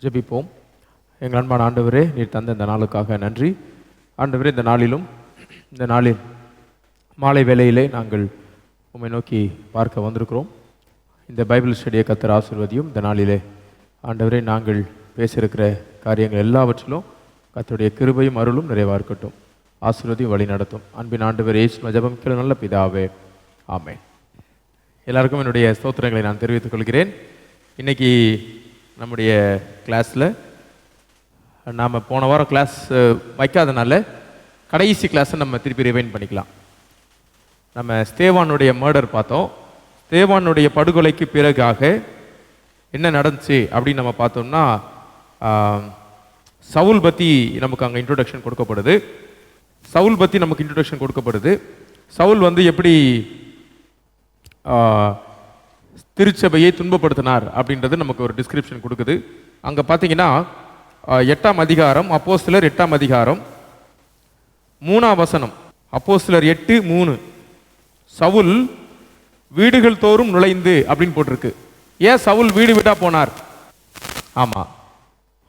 ஜெபிப்போம். எங்கள் அன்பான ஆண்டவரே, நீர் தந்த இந்த நாளுக்காக நன்றி. ஆண்டவரே, இந்த நாளில் மாலை வேளையிலே நாங்கள் உம்மை நோக்கி பார்க்க வந்திருக்கிறோம். இந்த பைபிள் ஸ்டடியை கர்த்தர் ஆசீர்வதியும். இந்த நாளிலே ஆண்டவரே, நாங்கள் பேசியிருக்கிற காரியங்கள் எல்லாவற்றிலும் கர்த்தருடைய கிருபையும் அருளும் நிறைவாக இருக்கட்டும். ஆசீர்வதியும் வழி நடத்தும். அன்பின் ஆண்டவர் இயேசு ஜெபம் கேளு நல்ல பிதாவே, ஆமென். எல்லாருக்கும் என்னுடைய ஸ்தோத்திரங்களை நான் தெரிவித்துக் கொள்கிறேன். இன்னைக்கு நம்முடைய கிளாஸில் நாம் போன வாரம் கிளாஸ் வைக்காதனால கடைசி கிளாஸை நம்ம திருப்பி ரிவைண்ட் பண்ணிக்கலாம். நம்ம ஸ்தேவானுடைய மர்டர் பார்த்தோம். ஸ்தேவானுடைய படுகொலைக்கு பிறகாக என்ன நடந்துச்சு அப்படின்னு நம்ம பார்த்தோம்னா, சவுல் பற்றி நமக்கு அங்கே இன்ட்ரோடக்ஷன் கொடுக்கப்படுது. சவுல் வந்து எப்படி திருச்சபையை துன்பப்படுத்தினார் அப்படின்றது நமக்கு ஒரு டிஸ்கிரிப்ஷன் கொடுக்குது. அங்கே பார்த்தீங்கன்னா 8ஆம் அதிகாரம், அப்போஸ்தலர் 8ஆம் அதிகாரம் 3ஆம் வசனம். அப்போஸ்தலர் 8:3 சவுல் வீடுகள் தோறும் நுழைந்து அப்படின்னு போட்டிருக்கு. ஏன் சவுல் வீடு வீடா போனார்? ஆமாம்,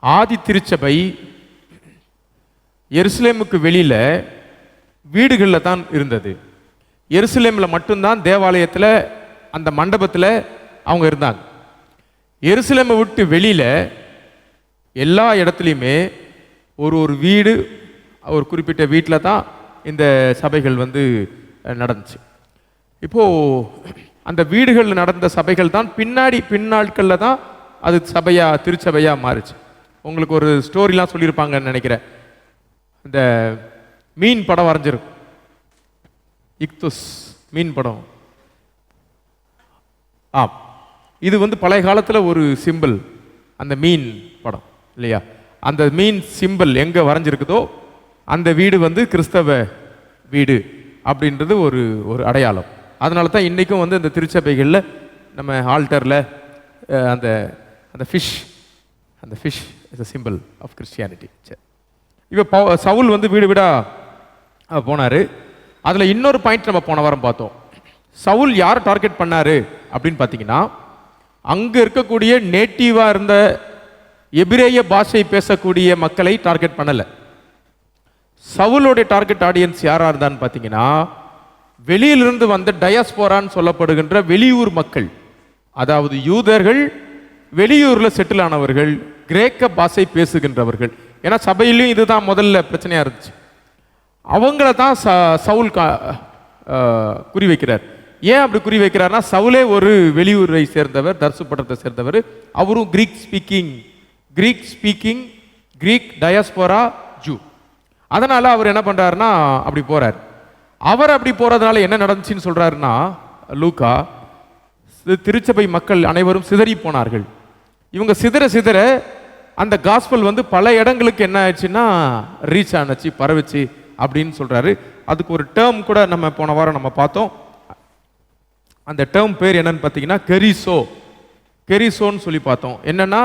ஆதி திருச்சபை எருசலேமுக்கு வெளியில வீடுகளில் தான் இருந்தது. எருசலேமில் மட்டும்தான் தேவாலயத்தில் அந்த மண்டபத்தில் அவங்க இருந்தாங்க. எருசலேமை விட்டு வெளியில எல்லா இடத்துலையுமே ஒரு வீடு, ஒரு குறிப்பிட்ட வீட்டில் தான் இந்த சபைகள் வந்து நடந்துச்சு. இப்போது அந்த வீடுகளில் நடந்த சபைகள் தான் பின்னாட்களில் தான் அது திருச்சபையாக மாறுச்சு. உங்களுக்கு ஒரு ஸ்டோரிலாம் சொல்லியிருப்பாங்கன்னு நினைக்கிறேன். இந்த மீன் படம் வரைஞ்சிருக்கும், இக்துஸ் மீன் படம். இது வந்து பழைய காலத்தில் ஒரு சிம்பிள், அந்த மீன் படம் இல்லையா? அந்த மீன் சிம்பிள் எங்கே வரைஞ்சிருக்குதோ அந்த வீடு வந்து கிறிஸ்தவ வீடு அப்படின்றது ஒரு அடையாளம். அதனால தான் இன்றைக்கும் வந்து இந்த திருச்சபைகளில் நம்ம ஆல்டரில் அந்த fish is a symbol of Christianity. சரி, இப்போ சவுல் வந்து வீடு வீடாக போனார். அதில் இன்னொரு பாயிண்ட் நம்ம போன வாரம் பார்த்தோம். சவுல் யார் டார்கெட் பண்ணார் அப்படின்னு பார்த்தீங்கன்னா, அங்கே இருக்கக்கூடிய நேட்டிவாக இருந்த எபிரேய பாஷை பேசக்கூடிய மக்களை டார்கெட் பண்ணலை. சவுலோடைய டார்கெட் ஆடியன்ஸ் யாராக இருந்தான்னு பார்த்தீங்கன்னா, வெளியிலிருந்து வந்த டயாஸ்போரான்னு சொல்லப்படுகின்ற வெளியூர் மக்கள், அதாவது யூதர்கள், வெளியூரில் செட்டில் ஆனவர்கள், கிரேக்க பாஷை பேசுகின்றவர்கள். ஏன்னா சபையிலையும் இதுதான் முதல்ல பிரச்சனையாக இருந்துச்சு. அவங்கள தான் சவுல் குறி வைக்கிறார். ஏன் அப்படி குறி வைக்கிறார்னா, சவுலே ஒரு வெளியூரை சேர்ந்தவர், தர்சு பட்டத்தை சேர்ந்தவர். அவரும் கிரீக் ஸ்பீக்கிங் டயாஸ்போரா ஜூ. அதனால் அவர் என்ன பண்ணுறாருன்னா அப்படி போகிறார். அவர் அப்படி போகிறதுனால என்ன நடந்துச்சுன்னு சொல்கிறாருன்னா, லூக்கா, திருச்சபை மக்கள் அனைவரும் சிதறி போனார்கள். இவங்க சிதற அந்த காஸ்பல் வந்து பல இடங்களுக்கு என்ன ஆயிடுச்சுன்னா ரீச் ஆனச்சு, பரவிச்சு அப்படின்னு சொல்கிறாரு. அதுக்கு ஒரு டேர்ம் கூட நம்ம போன வாரம் நம்ம பார்த்தோம். அந்த டேர்ம் பேர் என்னன்னு பார்த்தீங்கன்னா கெரிசோன்னு சொல்லி பார்த்தோம். என்னன்னா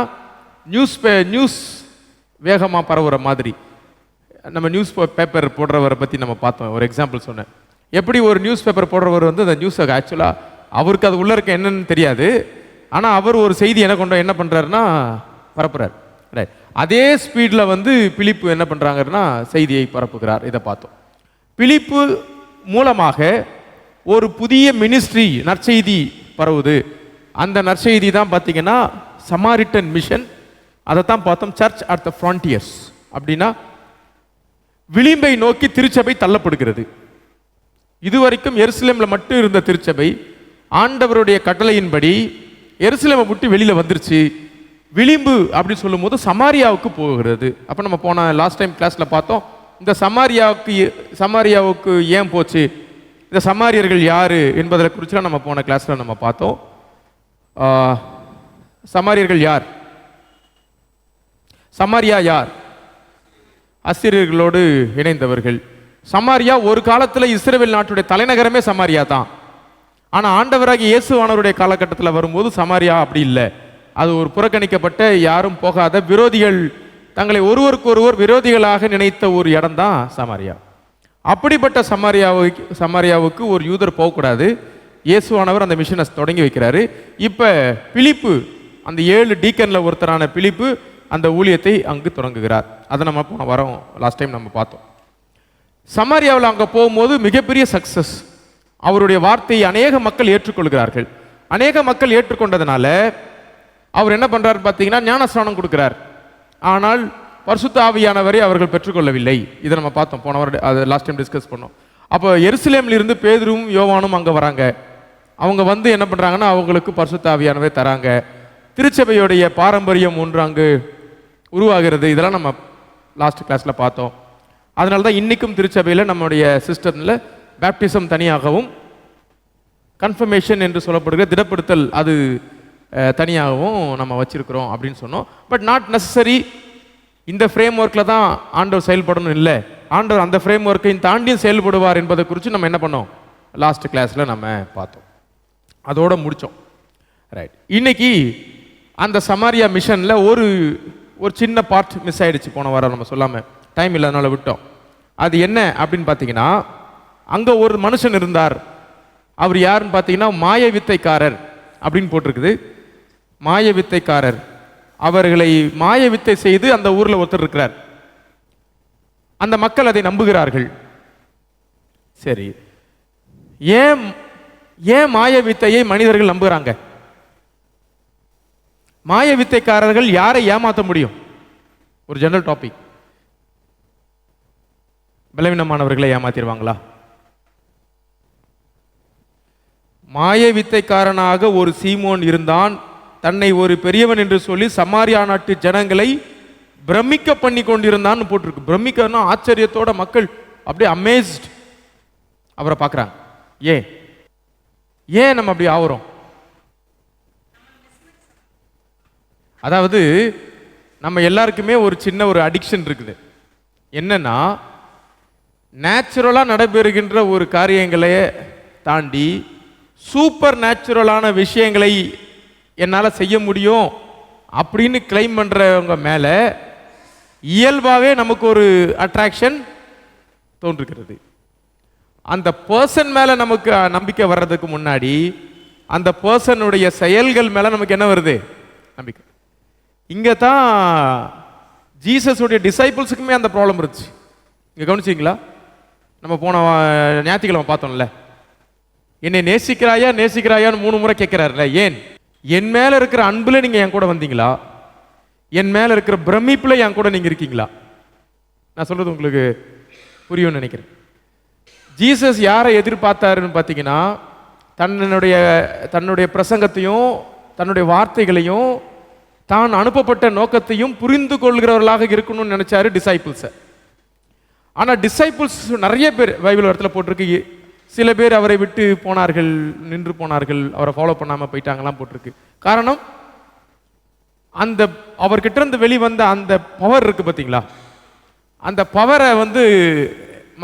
நியூஸ் வேகமாக பரவுற மாதிரி. நம்ம நியூஸ் பேப்பர் போடுறவரை பற்றி நம்ம பார்த்தோம். ஒரு எக்ஸாம்பிள் சொன்னேன். எப்படி ஒரு நியூஸ் பேப்பர் போடுறவர் வந்து அந்த நியூஸை ஆக்சுவலாக அவருக்கு அது உள்ளே இருக்க என்னன்னு தெரியாது, ஆனால் அவர் ஒரு செய்தி என்ன பண்ணுறாருன்னா பரப்புறார். ரைட், அதே ஸ்பீடில் வந்து பிலிப்பு என்ன பண்ணுறாங்கன்னா செய்தியை பரப்புகிறார். இதை பார்த்தோம். பிலிப்பு மூலமாக ஒரு புதிய மினிஸ்ட்ரி, நற்செய்தி பரவுது. அந்த நற்செய்தி தான் பார்த்தீங்கன்னா சமாரிட்டன் மிஷன். அதை தான் பார்த்தோம். சர்ச் அட் த ஃப்ரான்டியர்ஸ் அப்படின்னா விளிம்பை நோக்கி திருச்சபை தள்ளப்படுகிறது. இதுவரைக்கும் எருசலேமில் மட்டும் இருந்த திருச்சபை ஆண்டவருடைய கட்டளையின்படி எருசலேமை விட்டு வெளியில் வந்துருச்சு. விளிம்பு அப்படின்னு சொல்லும் போது சமாரியாவுக்கு போகிறது. அப்போ நம்ம போன லாஸ்ட் டைம் கிளாஸில் பார்த்தோம், இந்த சமாரியாவுக்கு ஏன் போச்சு, இந்த சமாரியர்கள் யார் என்பதை குறிச்சுலாம் நம்ம போன கிளாஸில் நம்ம பார்த்தோம். சமாரியர்கள் யார்? சமாரியா யார்? அசிரியர்களோடு இணைந்தவர்கள். சமாரியா ஒரு காலத்தில் இஸ்ரவேல் நாட்டுடைய தலைநகரமே சமாரியா தான். ஆனால் ஆண்டவராகிய இயேசுவானவருடைய காலகட்டத்தில் வரும்போது சமாரியா அப்படி இல்லை. அது ஒரு புறக்கணிக்கப்பட்ட, யாரும் போகாத, விரோதிகள் தங்களை ஒருவருக்கொருவர் விரோதிகளாக நினைத்த ஒரு இடம் தான் சமாரியா. அப்படிப்பட்ட சமாரியாவுக்கு ஒரு யூதர் போகக்கூடாது. இயேசுவானவர் அந்த மிஷனை தொடங்கி வைக்கிறாரு. இப்போ பிலிப்பு, அந்த 7 டீக்கனில் ஒருத்தரான பிலிப்பு அந்த ஊழியத்தை அங்கு தொடங்குகிறார். அதை நம்ம போன வாரம் லாஸ்ட் டைம் நம்ம பார்த்தோம். சமாரியாவில் அங்கே போகும்போது மிகப்பெரிய சக்சஸ். அவருடைய வார்த்தையை அநேக மக்கள் ஏற்றுக்கொள்கிறார்கள். அநேக மக்கள் ஏற்றுக்கொண்டதுனால அவர் என்ன பண்றாரு பார்த்தீங்கன்னா, ஞானஸ்நானம் கொடுக்கிறார். ஆனால் பரிசுத்த ஆவியானவரை அவர்கள் பெற்றுக்கொள்ளவில்லை. இதை நம்ம பார்த்தோம் போன வாரம், அதை லாஸ்ட் டைம் டிஸ்கஸ் பண்ணோம். அப்போ எருசலேமில் இருந்து பேதுருவும் யோவானும் அங்கே வராங்க. அவங்க வந்து என்ன பண்ணுறாங்கன்னா, அவங்களுக்கு பரிசுத்த ஆவியானவரை தராங்க. திருச்சபையுடைய பாரம்பரியம் ஒன்று அங்கு உருவாகிறது. இதெல்லாம் நம்ம லாஸ்ட் கிளாஸில் பார்த்தோம். அதனால தான் இன்றைக்கும் திருச்சபையில் நம்முடைய சிஸ்டமில் பேப்டிசம் தனியாகவும் கன்ஃபர்மேஷன் என்று சொல்லப்படுகிற திடப்படுத்தல் அது தனியாகவும் நம்ம வச்சிருக்கிறோம் அப்படின்னு சொன்னோம். பட் நாட் நெசசரி இந்த ஃப்ரேம் ஒர்க்கில் தான் ஆண்டவர் செயல்படணும் இல்லை. ஆண்டவர் அந்த ஃப்ரேம் ஒர்க்கையும் தாண்டியும் செயல்படுவார் என்பதை குறித்து நம்ம என்ன பண்ணோம் லாஸ்ட் கிளாஸில் நம்ம பார்த்தோம். அதோட முடித்தோம். ரைட். இன்னைக்கு அந்த சமாரியா மிஷனில் ஒரு சின்ன பார்ட் மிஸ் ஆயிடுச்சு போன வாரம், நம்ம சொல்லாமல் டைம் இல்லாதனால விட்டோம். அது என்ன அப்படின்னு பார்த்தீங்கன்னா, அங்கே ஒரு மனுஷன் இருந்தார். அவர் யாருன்னு பார்த்தீங்கன்னா மாய வித்தைக்காரர் அப்படின்னு போட்டிருக்குது. மாய வித்தைக்காரர். அவர்களை மாய வித்தை செய்து அந்த ஊரில் ஒருத்தர் இருக்கிறார். அந்த மக்கள் அதை நம்புகிறார்கள். சரி, ஏன் மாய வித்தையை மனிதர்கள் நம்புகிறாங்க? மாய வித்தைக்காரர்கள் யாரை ஏமாற்ற முடியும்? ஒரு ஜெனரல் டாபிக். பலவீனமானவர்களை ஏமாத்திடுவாங்களா? மாய வித்தைக்காரனாக ஒரு சீமோன் இருந்தான். தன்னை ஒரு பெரியவன் என்று சொல்லி சமாரியா நாட்டு ஜனங்களை பிரமிக்க பண்ணி கொண்டிருந்தான்னு போட்டிருக்கு. பிரமிக்கன்னா ஆச்சரியத்தோட மக்கள் அப்படியே அமேஸ்ட் அவரை பார்க்குறாங்க. ஏன் நம்ம அப்படி ஆகிறோம்? அதாவது நம்ம எல்லாருக்குமே ஒரு சின்ன ஒரு அடிக்ஷன் இருக்குது. என்னன்னா, நேச்சுரலாக நடைபெறுகின்ற ஒரு காரியங்களை தாண்டி சூப்பர் நேச்சுரலான விஷயங்களை என்னால் செய்ய முடியும் அப்படின்னு கிளைம் பண்ணுறவங்க மேலே இயல்பாகவே நமக்கு ஒரு அட்ராக்ஷன் தோன்றுகிறது. அந்த பர்சன் மேலே நமக்கு நம்பிக்கை வர்றதுக்கு முன்னாடி அந்த பர்சனுடைய செயல்கள் மேலே நமக்கு என்ன வருது? நம்பிக்கை. இங்கே தான் ஜீசஸுடைய டிசைபிள்ஸுக்குமே அந்த ப்ராப்ளம் இருந்துச்சு. இங்கே கவனிச்சிங்களா? நம்ம போன ஞாயிற்றுக்கிழமை பார்த்தோம்ல, என்னை நேசிக்கிறாயான்னு 3 முறை கேட்கிறாருல. ஏன்? என் மேல இருக்கிற அன்புல நீங்க என் கூட வந்தீங்களா? என் மேல இருக்கிற பிரமிப்புல என் கூட நீங்க இருக்கீங்களா? நான் சொல்றது உங்களுக்கு புரியும்னு நினைக்கிறேன். ஜீசஸ் யாரை எதிர்பார்த்தாருன்னு பார்த்தீங்கன்னா, தன்னுடைய பிரசங்கத்தையும் தன்னுடைய வார்த்தைகளையும் தான் அனுப்பப்பட்ட நோக்கத்தையும் புரிந்து கொள்கிறவர்களாக இருக்கணும்னு நினைச்சாரு டிசைபிள்ஸை. ஆனா டிசைபிள்ஸ் நிறைய பேர் பைபிள் இடத்துல போட்டிருக்கு, சில பேர் அவரை விட்டு போனார்கள், நின்று போனார்கள், அவரை ஃபாலோ பண்ணாமல் போயிட்டாங்கலாம் போட்டிருக்கு. காரணம், அந்த அவர்கிட்ட இருந்து வெளிவந்த அந்த பவர் இருக்கு பார்த்தீங்களா? அந்த பவரை வந்து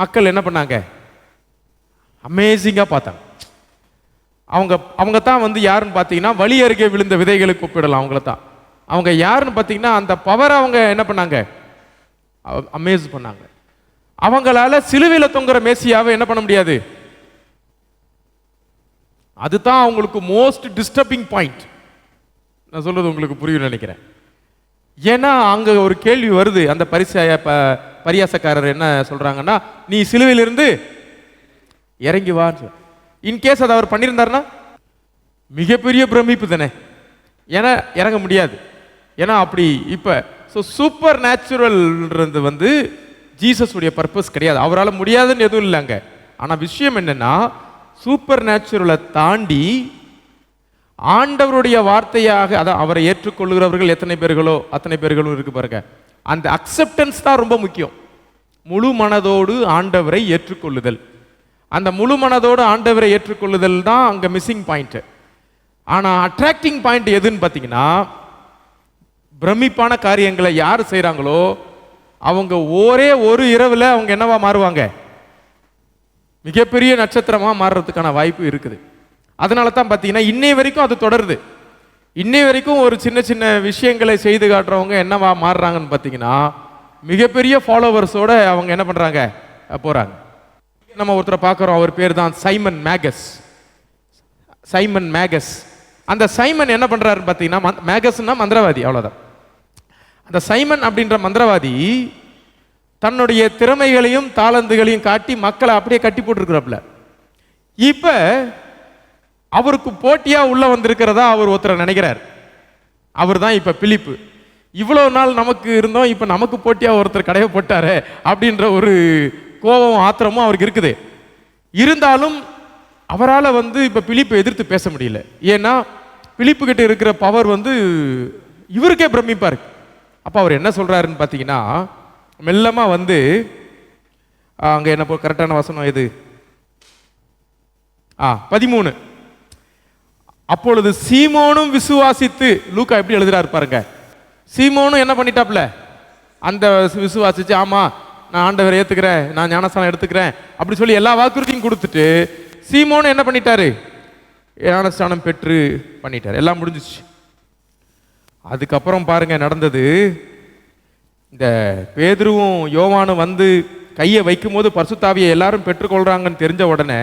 மக்கள் என்ன பண்ணாங்க? அமேசிங்காக பார்த்தாங்க. அவங்க தான் வந்து யாருன்னு பார்த்தீங்கன்னா, வழி அருகே விழுந்த விதைகளுக்கு ஒப்பிடலாம். அவங்கள தான். அவங்க யாருன்னு பார்த்தீங்கன்னா, அந்த பவரை அவங்க என்ன பண்ணாங்க? அமேஸ் பண்ணாங்க. அவங்களால சிலுவையில் தொங்குற மேசியாவை என்ன பண்ண முடியாது. அதுதான் அவங்களுக்கு மோஸ்ட் டிஸ்டர்பிங் பாயிண்ட். நான் சொல்றது உங்களுக்கு புரியும் நினைக்கிறேன். ஏன்னா அங்க ஒரு கேள்வி வருது. அந்த பரியாசக்காரர் என்ன சொல்றாங்கன்னா, நீ சிலுவையிலிருந்து இறங்கி வா. இன்கேஸ் அதை அவர் பண்ணியிருந்தாருன்னா மிகப்பெரிய பிரமிப்பு தானே. ஏன்னா இறங்க முடியாது. ஏன்னா அப்படி இப்போ சூப்பர் நேச்சுரல்ன்றது வந்து ஜீசஸ் உடைய பர்பஸ் கிடையாது. அவரால் முடியாதுன்னு எதுவும் இல்லைங்க. ஆனால் விஷயம் என்னன்னா, சூப்பர் நேச்சுரலை தாண்டி ஆண்டவருடைய வார்த்தையாக அதான் அவரை ஏற்றுக்கொள்கிறவர்கள் எத்தனை பேர்களோ அத்தனை பேர்களும் இருக்கு பாருங்க. அந்த அக்செப்டன்ஸ் தான் ரொம்ப முக்கியம். முழு மனதோடு ஆண்டவரை ஏற்றுக்கொள்ளுதல். அந்த முழு மனதோடு ஆண்டவரை ஏற்றுக்கொள்ளுதல் தான் அங்கே மிஸ்ஸிங் பாயிண்ட். ஆனால் அட்ராக்டிங் பாயிண்ட் எதுன்னு பார்த்தீங்கன்னா, பிரமிப்பான காரியங்களை யார் செய்கிறாங்களோ அவங்க ஒரே ஒரு இரவில் அவங்க என்னவா மாறுவாங்க? மிகப்பெரிய நட்சத்திரமா மாறுறதுக்கான வாய்ப்பு இருக்குது. அதனால தான் பார்த்தீங்கன்னா இன்னை வரைக்கும் அது தொடருது. இன்னை வரைக்கும் ஒரு சின்ன சின்ன விஷயங்களை செய்து காட்டுறவங்க என்னவா மாறுறாங்கன்னு பார்த்தீங்கன்னா, மிகப்பெரிய ஃபாலோவர்ஸோட அவங்க என்ன பண்றாங்க? போறாங்க. நம்ம ஒருத்தரை பார்க்குறோம், அவர் பேர் தான் சைமன் மேகஸ். அந்த சைமன் என்ன பண்றாருன்னு பார்த்தீங்கன்னா, மேகஸ்னா மந்திரவாதி, அவ்வளோதான். அந்த சைமன் அப்படின்ற மந்திரவாதி தன்னுடைய திறமைகளையும் தாளந்துகளையும் காட்டி மக்களை அப்படியே கட்டி போட்டுருக்கிறாப்ல. இப்ப அவருக்கு போட்டியா உள்ள வந்திருக்கிறதா அவர் ஒருத்தர் நினைக்கிறார். அவர் தான் இப்ப பிலிப்பு. இவ்வளவு நாள் நமக்கு இருந்தோம், இப்ப நமக்கு போட்டியா ஒருத்தர் கடையை போட்டாரு அப்படின்ற ஒரு கோபம் ஆத்திரமும் அவருக்கு இருக்குது. இருந்தாலும் அவரால் இப்ப பிலிப்பை எதிர்த்து பேச முடியல. ஏன்னா பிலிப்பு கிட்ட இருக்கிற பவர் இவருக்கே பிரமிப்பா இருக்கு. அப்ப அவர் என்ன சொல்றாருன்னு பாத்தீங்கன்னா, மெல்லமா அங்க என்ன கரெக்டான வசனம் எது? 13. அப்பொழுது சீமோனும் விசுவாசித்து, லூக்கா எப்படி எழுதுறாரு பாருங்க. சீமோனும் என்ன பண்ணிட்டாப்ல, அந்த விசுவாசிச்சு, ஆமா நான் ஆண்டவரை ஏத்துக்கிறேன், நான் ஞானஸ்தானம் எடுத்துக்கிறேன் அப்படி சொல்லி எல்லா வாக்குறுதியும் கொடுத்துட்டு சீமோனும் என்ன பண்ணிட்டாரு, ஞானஸ்தானம் பெற்று பண்ணிட்டார். எல்லாம் முடிஞ்சிச்சு. அதுக்கப்புறம் பாருங்க நடந்தது. இந்த பேதுருவும் யோவானும் கையை வைக்கும் போது பரிசுத்தாவியை எல்லாரும் பெற்றுக்கொள்றாங்கன்னு தெரிஞ்ச உடனே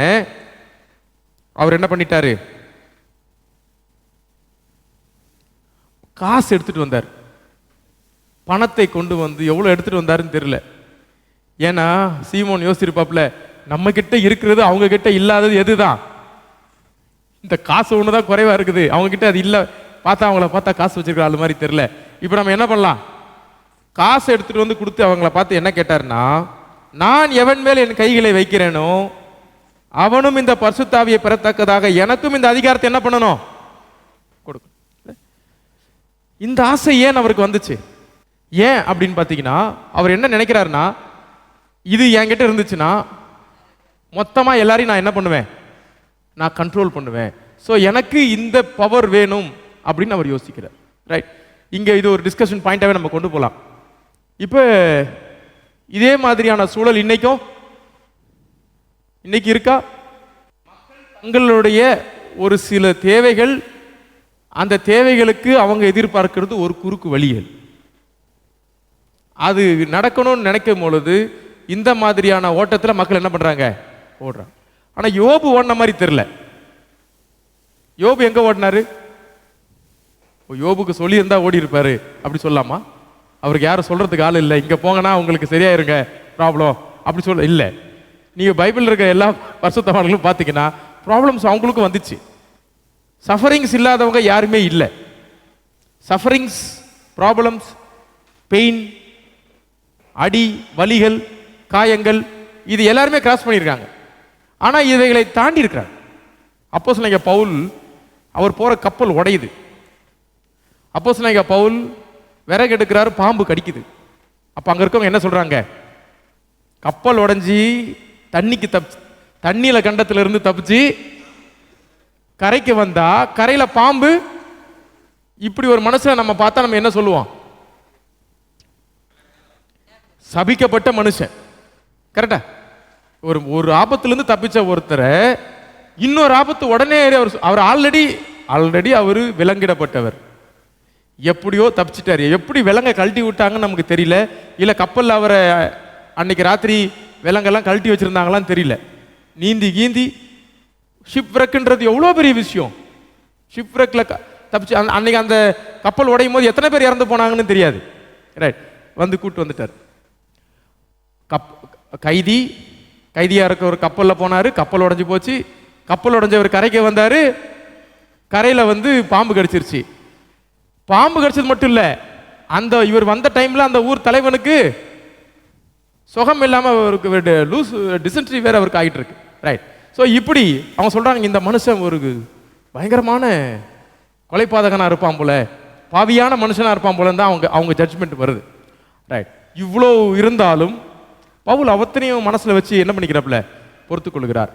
அவர் என்ன பண்ணிட்டாரு, காசு எடுத்துட்டு வந்தார். பணத்தை கொண்டு எவ்வளவு எடுத்துட்டு வந்தாருன்னு தெரியல. ஏன்னா சீமோன் யோசிச்சிருப்பாப்ல, நம்ம கிட்ட இருக்கிறது அவங்க கிட்ட இல்லாதது எதுதான், இந்த காசு ஒண்ணுதான் குறைவா இருக்குது, அவங்க கிட்ட அது இல்ல, பார்த்தா அவங்கள பார்த்தா காசு வச்சிருக்கிற ஆளு மாதிரி தெரியல. இப்ப நம்ம என்ன பண்ணலாம், காசு எடுத்துட்டு கொடுத்து அவங்கள பார்த்து என்ன கேட்டாருன்னா, நான் எவன் மேல் என் கைகளை வைக்கிறேனோ அவனும் இந்த பரிசுத்தாவியை பெறத்தக்கதாக எனக்கும் இந்த அதிகாரத்தை என்ன பண்ணணும், கொடுக்கணும். இந்த ஆசை ஏன் அவருக்கு வந்துச்சு? ஏன் அப்படின்னு பார்த்தீங்கன்னா, அவர் என்ன நினைக்கிறாருன்னா, இது என்கிட்ட இருந்துச்சுன்னா மொத்தமா எல்லாரையும் நான் என்ன பண்ணுவேன், நான் கண்ட்ரோல் பண்ணுவேன். ஸோ எனக்கு இந்த பவர் வேணும் அப்படின்னு அவர் யோசிக்கிறார். ரைட், இங்க இது ஒரு டிஸ்கஷன் பாயிண்டாவே நம்ம கொண்டு போகலாம். இப்போ இதே மாதிரியான சூழல் இன்னைக்கு இருக்கா? தங்களுடைய ஒரு சில தேவைகள், அந்த தேவைகளுக்கு அவங்க எதிர்பார்க்கிறது ஒரு குறுக்கு வழிகள். அது நடக்கணும்னு நினைக்கும் பொழுது இந்த மாதிரியான ஓட்டத்தில் மக்கள் என்ன பண்றாங்க, ஓடுறாங்க. ஆனா யோபு ஓடின மாதிரி தெரியல. யோபு எங்க ஓடினாரு? யோபுக்கு சொல்லி இருந்தா ஓடி இருப்பாரு அப்படி சொல்லலாமா? அவருக்கு யாரும் சொல்றதுக்கு ஆள் இல்லை, இங்க போங்கன்னா உங்களுக்கு சரியாயிருங்க ப்ராப்ளம் அப்படி சொல்ல இல்லை. நீங்க பைபிள் இருக்க எல்லா பரிசுத்தவான்களும் பார்த்தீங்கன்னா ப்ராப்ளம்ஸ் அவங்களுக்கும் வந்துச்சு. சஃபரிங்ஸ் இல்லாதவங்க யாருமே இல்லை. சஃபரிங்ஸ், ப்ராப்ளம்ஸ், பெயின், அடி, வலிகள், காயங்கள், இது எல்லாருமே கிராஸ் பண்ணியிருக்காங்க. ஆனா இவைகளை தாண்டி இருக்கிறாங்க. அப்போஸ்தலனாகிய பவுல், அவர் போற கப்பல் உடையுது. அப்போஸ்தலனாகிய பவுல் விறகு எடுக்கிறாரு, பாம்பு கடிக்குது. அப்ப அங்க இருக்கவங்க என்ன சொல்றாங்க, கப்பல் உடைஞ்சி தண்ணிக்கு தண்ணியில கண்டத்துல இருந்து தப்பிச்சு கரைக்கு வந்தா கரையில பாம்பு. இப்படி ஒரு மனுஷனை நம்ம பார்த்தா நம்ம என்ன சொல்லுவோம், சபிக்கப்பட்ட மனுஷன். கரெக்டா? ஒரு ஆபத்திலிருந்து தப்பிச்ச ஒருத்தரை இன்னொரு ஆபத்து உடனே அவர் ஆல்ரெடி அவரு விலங்கிடப்பட்டவர். எப்படியோ தப்பிச்சிட்டாரு. எப்படி விலங்கை கழட்டி விட்டாங்கன்னு நமக்கு தெரியல. இல்ல கப்பல்ல அவரை அன்னைக்கு ராத்திரி விலங்கெல்லாம் கழட்டி வச்சிருந்தாங்களான்னு தெரியல. நீந்தி கீந்தி ஷிப்ரெக்ன்றது எவ்வளோ பெரிய விஷயம். ஷிப்ரெக்ல தப்பிச்சு அன்னைக்கு அந்த கப்பல் உடையும் போது எத்தனை பேர் இறந்து போனாங்கன்னு தெரியாது. ரைட், கூட்டு வந்துட்டார். கைதியா இருக்க ஒரு கப்பல்ல போனாரு, கப்பல் உடைஞ்சு போச்சு. கப்பல் உடைஞ்சவர் கரைக்கு வந்தாரு, கரையில பாம்பு கடிச்சிருச்சு. பாம்பு கடிச்சது மட்டும் இல்ல, அந்த இவர் வந்த டைம்ல அந்த ஊர் தலைவனுக்கு சுகம் இல்லாம அவருக்கு லூஸ் டிசென்ட்ரி வேற அவருக்கு ஆகிட்டு இருக்கு. ரைட், ஸோ இப்படி அவங்க சொல்றாங்க, இந்த மனுஷன் ஒரு பயங்கரமான கொலைபாதகனா இருப்பான் போல, பாவியான மனுஷனா இருப்பான் போல தான் அவங்க ஜட்ஜ்மெண்ட் வருது. ரைட், இவ்வளோ இருந்தாலும் பவுல் அவத்தனையும் மனசுல வச்சு என்ன பண்ணிக்கிறாப்ல, பொறுத்து கொள்கிறார்.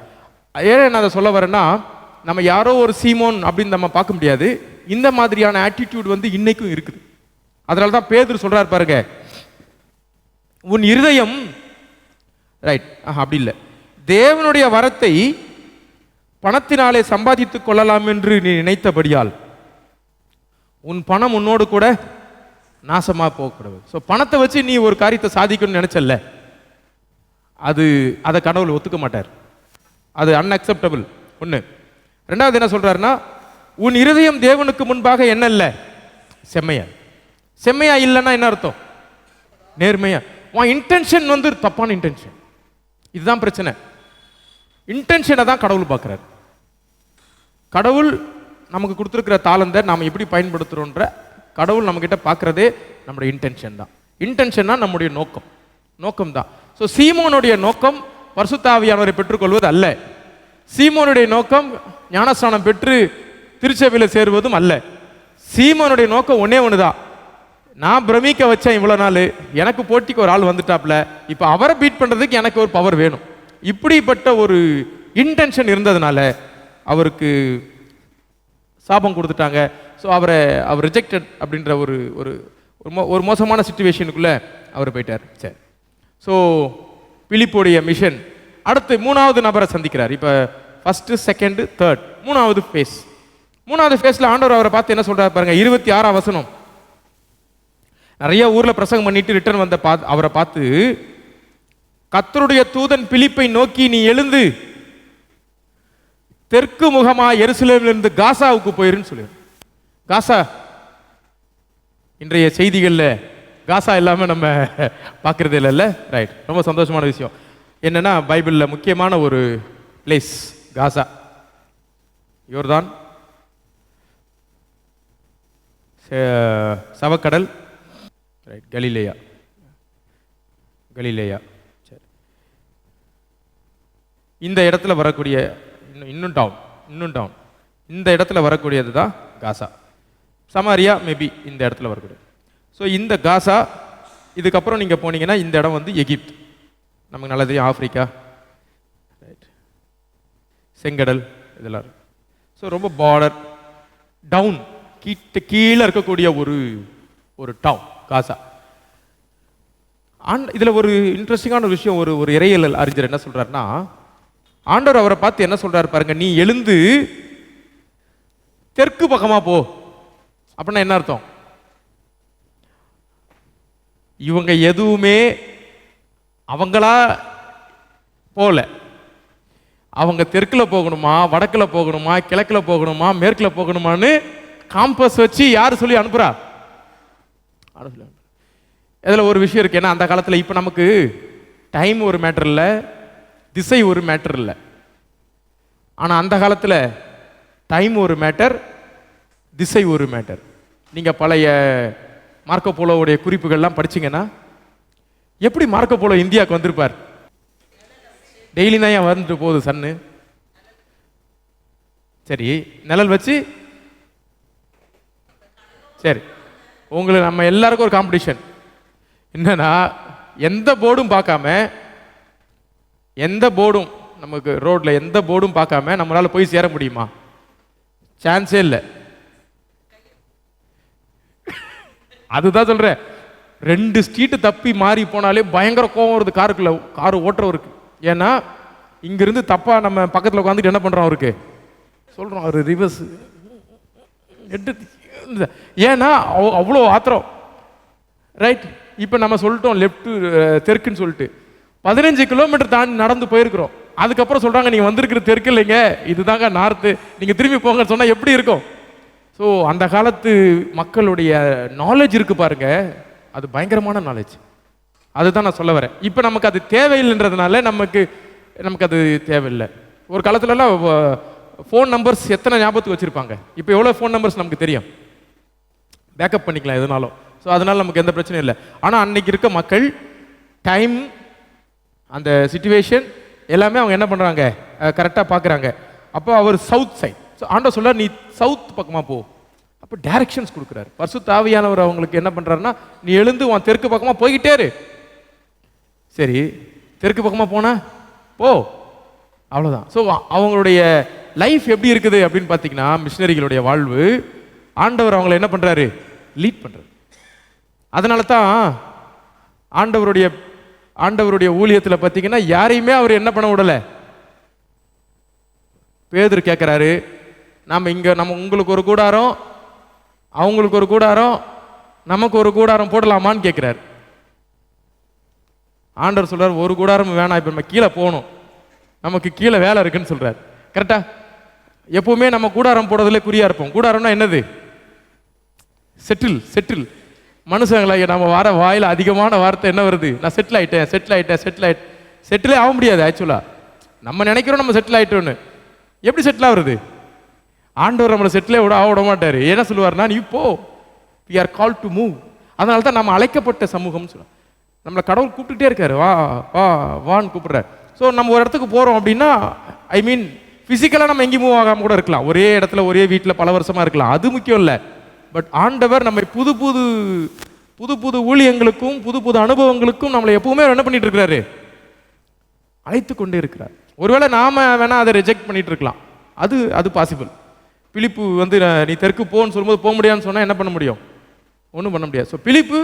ஏன் நான் அதை சொல்ல வரேன்னா, நம்ம யாரோ ஒரு சீமோன் அப்படின்னு நம்ம பார்க்க முடியாது. இந்த மாதிரியான ஆட்டிடியூட் இன்னைக்கும் இருக்குது. அதனால தான் பேதுரு சொல்றார் பாருங்க, உன் இருதயம், ரைட், அப்படி இல்லை, தேவனுடைய வரத்தை பணத்தினாலே சம்பாதித்துக் கொள்ளலாம் என்று நீ நினைத்தபடியால் உன் பணம் உன்னோடு கூட நாசமா போகக்கூடாது. ஸோ பணத்தை வச்சு நீ ஒரு காரியத்தை சாதிக்கணும்னு நினைச்சல்ல, அதை கடவுள் ஒத்துக்க மாட்டார். அது அன்அக்செப்டபிள். ஒன்று. ரெண்டாவது என்ன சொல்றாருன்னா, உன் இருதயம் தேவனுக்கு முன்பாக என்ன இல்லை, செம்மையா. செம்மையா இல்லைன்னா என்ன அர்த்தம்? நேர்மையா. உன் இன்டென்ஷன் வந்து தப்பான இன்டென்ஷன். இதுதான் பிரச்சனை. இன்டென்ஷனை தான் கடவுள் பார்க்குறாரு. கடவுள் நமக்கு கொடுத்துருக்கிற தாளந்தை நாம் எப்படி பயன்படுத்துகிறோன்ற கடவுள் நம்மக்கிட்ட பார்க்குறதே நம்முடைய இன்டென்ஷன் தான். இன்டென்ஷன்னா நம்முடைய நோக்கம், நோக்கம் தான். ஸோ சீமோனுடைய நோக்கம் பரிசுத்த ஆவியானவரை பெற்றுக்கொள்வது அல்ல. சீமோனுடைய நோக்கம் ஞானஸ்நானம் பெற்று திருச்சபையில் சேருவதும் அல்ல. சீமோனுடைய நோக்கம் ஒன்னே ஒன்று தான். நான் பிரமிக்க வச்சேன் இவ்வளோ நாள், எனக்கு போட்டிக்கு ஒரு ஆள் வந்துட்டாப்ல, இப்போ அவரை பீட் பண்ணுறதுக்கு எனக்கு ஒரு பவர் வேணும். இப்படிப்பட்ட ஒரு இன்டென்ஷன் இருந்ததுனால அவருக்கு சாபம் கொடுத்துட்டாங்க. ஸோ அவர் ரிஜெக்டட் அப்படின்ற ஒரு ஒரு மோசமான சுச்சுவேஷனுக்குள்ளே அவர் போயிட்டார். சரி, ஸோ பிலிப்புடைய மிஷன் அடுத்து மூணாவது நபரை சந்திக்கிறார். இப்போ ஃபர்ஸ்ட், செகண்ட், தேர்ட், மூணாவது ஃபேஸ். மூணாவது ஃபேஸில் ஆண்டவர் அவரை பார்த்து என்ன சொல்றாரு பாருங்க. 26ஆம் வசனம். நிறைய ஊர்ல பிரசங்கம் பண்ணிட்டு ரிட்டர்ன் வந்த அவரை பார்த்து, கர்த்தருடைய தூதன் பிலிப்பை நோக்கி, நீ எழுந்து தெற்கு முகமா எருசலேமிலிருந்து காசாவுக்கு போயிருன்னு சொல்லி. காசா இன்றைய செய்திகள்ல காசா இல்லாம நம்ம பார்க்கறது இல்லைல்ல. ரைட், ரொம்ப சந்தோஷமான விஷயம். என்னன்னா பைபிள்ல முக்கியமான ஒரு பிளேஸ் காசா. யோர்தான், சவக்கடல், ரைட், கலிலேயா. சரி, இந்த இடத்துல வரக்கூடிய இன்னும் டவுன் இந்த இடத்துல வரக்கூடியது தான் காசா. சமாரியா மேபி இந்த இடத்துல வரக்கூடியது. ஸோ இந்த காசா, இதுக்கப்புறம் நீங்கள் போனீங்கன்னா இந்த இடம் வந்து எகிப்து, நமக்கு நல்லா தெரியும், ஆப்பிரிக்கா, ரைட், செங்கடல் இதெல்லாம் இருக்கு. ஸோ ரொம்ப பார்டர் டவுன், கீழே இருக்கக்கூடிய ஒரு டவுன் காசா. இதில் ஒரு இன்ட்ரெஸ்டிங்கான ஒரு விஷயம், ஒரு இறையியல் அறிஞர் என்ன சொல்றாருன்னா, ஆண்டவர் அவரை பார்த்து என்ன சொல்றாரு பாருங்க, நீ எழுந்து தெற்கு பக்கமா போ. அப்படின்னா என்ன அர்த்தம்? இவங்க எதுவுமே அவங்களா போல, அவங்க தெற்குல போகணுமா, வடக்குல போகணுமா, கிழக்குல போகணுமா, மேற்குல போகணுமான்னு காம்பஸ் வச்சு யார் சொல்லி அனுப்புறா? இதுல ஒரு விஷயம் இருக்கு. ஏன்னா அந்த காலத்துல, இப்ப நமக்கு டைம் ஒரு மேட்டர் இல்லை, திசை ஒரு மேட்டர் இல்லை. ஆனா அந்த காலத்துல டைம் ஒரு மேட்டர், திசை ஒரு மேட்டர். நீங்க பழைய மார்க்கோ போலோவுடைய குறிப்புகள்லாம் படிச்சீங்கன்னா, எப்படி மார்க்கோ போலோ இந்தியாவுக்கு வந்திருப்பார்? டெய்லி தான் ஏன் வந்துட்டு போகுது சன்னு? சரி, நிழல் வச்சு. சரி, உங்களுக்கு நம்ம எல்லாருக்கும் ஒரு காம்படிஷன் என்னன்னா, எந்த போர்டும் பார்க்காம, எந்த போர்டும் நமக்கு ரோட்ல எந்த போர்டும் பார்க்காம நம்மளால போய் சேர முடியுமா? சான்ஸே இல்லை. அதுதான் சொல்றேன், 2 ஸ்ட்ரீட் தப்பி மாறி போனாலே பயங்கர கோவம் வருது காருக்குள்ள, காரு ஓட்டுறவருக்கு. ஏன்னா இங்கிருந்து தப்பா நம்ம பக்கத்தில் உட்காந்துட்டு என்ன பண்றோம், அவருக்கு சொல்றோம், அவர் ரிவர்ஸ். ஏன்னா அவ்வளோ ஆத்திரம். ரைட், இப்போ நம்ம சொல்லிட்டோம் லெஃப்ட் தெற்குன்னு சொல்லிட்டு 15 கிலோமீட்டர் தாண்டி நடந்து போயிருக்கிறோம். அதுக்கப்புறம் சொல்றாங்க, நீங்க வந்திருக்கிற தெற்கு இல்லைங்க, இதுதாங்க நார்த்து, நீங்க திரும்பி போங்கன்னு சொன்னா எப்படி இருக்கும்? ஸோ அந்த காலத்து மக்களுடைய நாலேஜ் இருக்கு பாருங்க, அது பயங்கரமான நாலேஜ். அதுதான் நான் சொல்ல வரேன். இப்போ நமக்கு அது தேவையில்லைன்றதுனால நமக்கு அது தேவையில்லை. ஒரு காலத்துலலாம் ஃபோன் நம்பர்ஸ் எத்தனை ஞாபகத்துக்கு வச்சிருப்பாங்க, இப்போ எவ்வளோ ஃபோன் நம்பர்ஸ் நமக்கு தெரியும், பேக்கப் பண்ணிக்கலாம் எதுனாலும். ஸோ அதனால நமக்கு எந்த பிரச்சனையும் இல்லை. ஆனால் அன்னைக்கு இருக்க மக்கள் டைம், அந்த சிச்சுவேஷன் எல்லாமே அவங்க என்ன பண்ணுறாங்க, கரெக்டாக பார்க்குறாங்க. அப்போ அவர் சவுத் சைட். ஸோ ஆண்டவர் சொல்றார், நீ சவுத் பக்கமாக போ. அப்போ டைரக்ஷன்ஸ் கொடுக்குறாரு. பரிசுத்த ஆவியானவர் அவங்களுக்கு என்ன பண்ணுறாருன்னா, நீ எழுந்து உன் தெற்கு பக்கமாக போய்கிட்டே இரு. சரி, தெற்கு பக்கமாக போனா போ, அவ்வளோதான். ஸோ அவங்களுடைய லைஃப் எப்படி இருக்குது அப்படின்னு பார்த்தீங்கன்னா, மிஷினரிகளுடைய வாழ்வு, ஆண்டவர் அவங்களை என்ன பண்ணுறாரு, லீட் பண்ணுறாரு. அதனால தான் ஆண்டவருடைய ஊழியத்தில் பார்த்தீங்கன்னா யாரையுமே அவர் என்ன பண்ண விடலை. பேதுரு கேட்குறாரு, நம்ம உங்களுக்கு ஒரு கூடாரம், அவங்களுக்கு ஒரு கூடாரம், நமக்கு ஒரு கூடாரம் போடலாமான்னு கேட்குறாரு. ஆண்டவர் சொல்றார், ஒரு கூடாரம் வேணாம், இப்போ நம்ம கீழே போகணும், நமக்கு கீழே வேலை இருக்குன்னு சொல்றாரு. கரெக்டா? எப்பவுமே நம்ம கூடாரம் போடுறதுல குறியா இருப்போம். கூடாரம்னா என்னது? செட்டில். மனுஷங்களா நம்ம வர வாயில் அதிகமான வார்த்தை என்ன வருது? நான் செட்டில் ஆயிட்டேன். செட்டிலே ஆக முடியாது. ஆக்சுவலா நம்ம நினைக்கிறோம் நம்ம செட்டில் ஆயிட்டோன்னு. எப்படி செட்டில் ஆகுறது? ஆண்டவர் நம்மளை செட்டிலே விட மாட்டாரு. என்ன சொல்லுவார்னா, நீ போ, we are called to move. அதனால தான் நம்ம அழைக்கப்பட்ட சமூகம்னு சொல்லுவோம். நம்மளை கடவுள் கூப்பிட்டுட்டே இருக்காரு, வா வா வான்னு கூப்பிடுறாரு. ஸோ நம்ம ஒரு இடத்துக்கு போகிறோம் அப்படின்னா, ஐ மீன் ஃபிசிக்கலாக நம்ம எங்கேயும் மூவ் ஆகாமல் கூட இருக்கலாம், ஒரே இடத்துல ஒரே வீட்டில் பல வருஷமாக இருக்கலாம், அது முக்கியம் இல்லை. பட் ஆண்டவர் நம்மை புது புது ஊழியங்களுக்கும் புது அனுபவங்களுக்கும் நம்மளை எப்பவுமே என்ன பண்ணிட்டு இருக்கிறாரு? அழைத்து கொண்டே இருக்கிறார். ஒருவேளை நாம வேணா அதை ரிஜெக்ட் பண்ணிட்டு இருக்கலாம், அது பாசிபிள். பிலிப்பு வந்து நீ தெற்கு போன்னு சொல்லும்போது போக முடியாதுன்னு சொன்னா என்ன பண்ண முடியும்? ஒன்றும் பண்ண முடியாது. ஸோ பிலிப்பு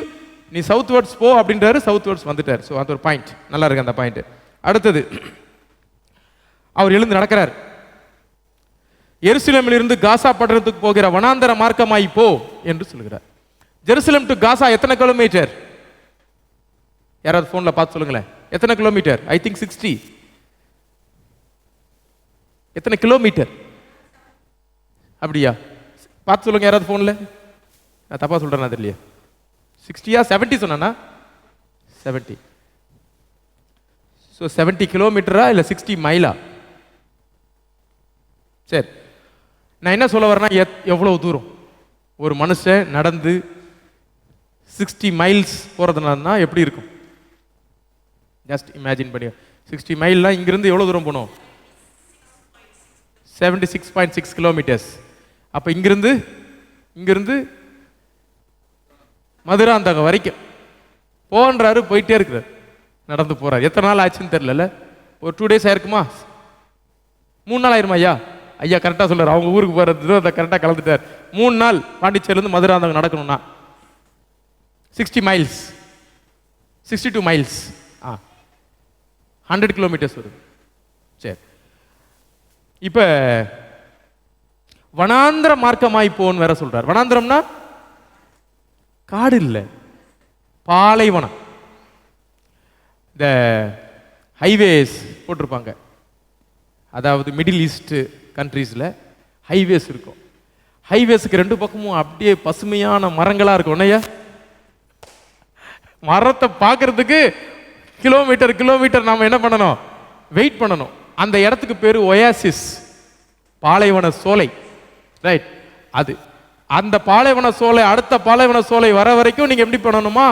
நீ சவுத் வேர்ட்ஸ் போ அப்படின்றாரு, சவுத் வேர்ட்ஸ் வந்துட்டார். ஸோ அது ஒரு பாயிண்ட், நல்லா இருக்கு அந்த பாயிண்ட். அடுத்தது, அவர் எழுந்து நடக்கிறார். எருசலேமில் இருந்து காசா பட்டணத்துக்கு போகிற வனாந்தர மார்க்கமாய் போ என்று சொல்கிறார். ஜெருசலேம் டு காசா எத்தனை கிலோமீட்டர்? யாராவது போன்ல பார்த்து சொல்லுங்களேன், எத்தனை கிலோமீட்டர்? I think 60. எத்தனை கிலோமீட்டர்? அப்படியா? பார்த்து சொல்லுங்க யாராவது போன்ல. நான் தப்பா சொல்றேன்னா தெரியலையா? 60யா 70 சொன்னா? 70. ஸோ 70 கிலோமீட்டரா இல்லை 60 மைலா? சரி, நான் என்ன சொல்ல வரேன்னா, எவ்வளவு தூரம் ஒரு மனுஷன் நடந்து 60 மைல்ஸ் போறதுனா எப்படி இருக்கும்? ஜஸ்ட் இமேஜின் பண்ணி, 60 மைல்னா இங்கிருந்து எவ்வளவு தூரம் போகணும்? 76.6 கிலோமீட்டர்ஸ். அப்ப இங்கிருந்து மதுராந்தகம் வரைக்கும் போன்றாரு, போயிட்டே இருக்கிறார், நடந்து போறாரு. எத்தனை நாள் ஆச்சுன்னு தெரியல, ஒரு 2 days ஆயிருக்குமா? 3 நாள் ஆயிருமா? ஐயா கரெக்டாக சொல்றாரு, அவங்க ஊருக்கு போறது அதை கரெக்டாக கலந்துட்டார். 3 நாள் பாண்டிச்சேரியிலிருந்து மதுராந்தகம் நடக்கணும்னா 60 மைல்ஸ், 62 மைல்ஸ், 100 கிலோமீட்டர்ஸ் வருது. சரி, இப்ப வனாந்திர மார்க்கமாய் போன்னு வேற சொல்றார். வனாந்திரம்னா காடு இல்லை, பாலைவனம். இந்த ஹைவேஸ் போட்டிருப்பாங்க, அதாவது மிடில் ஈஸ்ட் கண்ட்ரீஸில் ஹைவேஸ் இருக்கும். ஹைவேஸுக்கு 2 பக்கமும் அப்படியே பசுமையான மரங்களா இருக்கும். உன்னையா மரத்தை பார்க்கறதுக்கு கிலோமீட்டர் நாம என்ன பண்ணணும்? வெயிட் பண்ணணும். அந்த இடத்துக்கு பேரு ஒயாசிஸ், பாலைவன சோலை. ரைட், அது அந்த பாலைவன சோலை, அடுத்த பாலைவன சோலை வர வரைக்கும் நீங்க எப்படி பண்ணணுமா?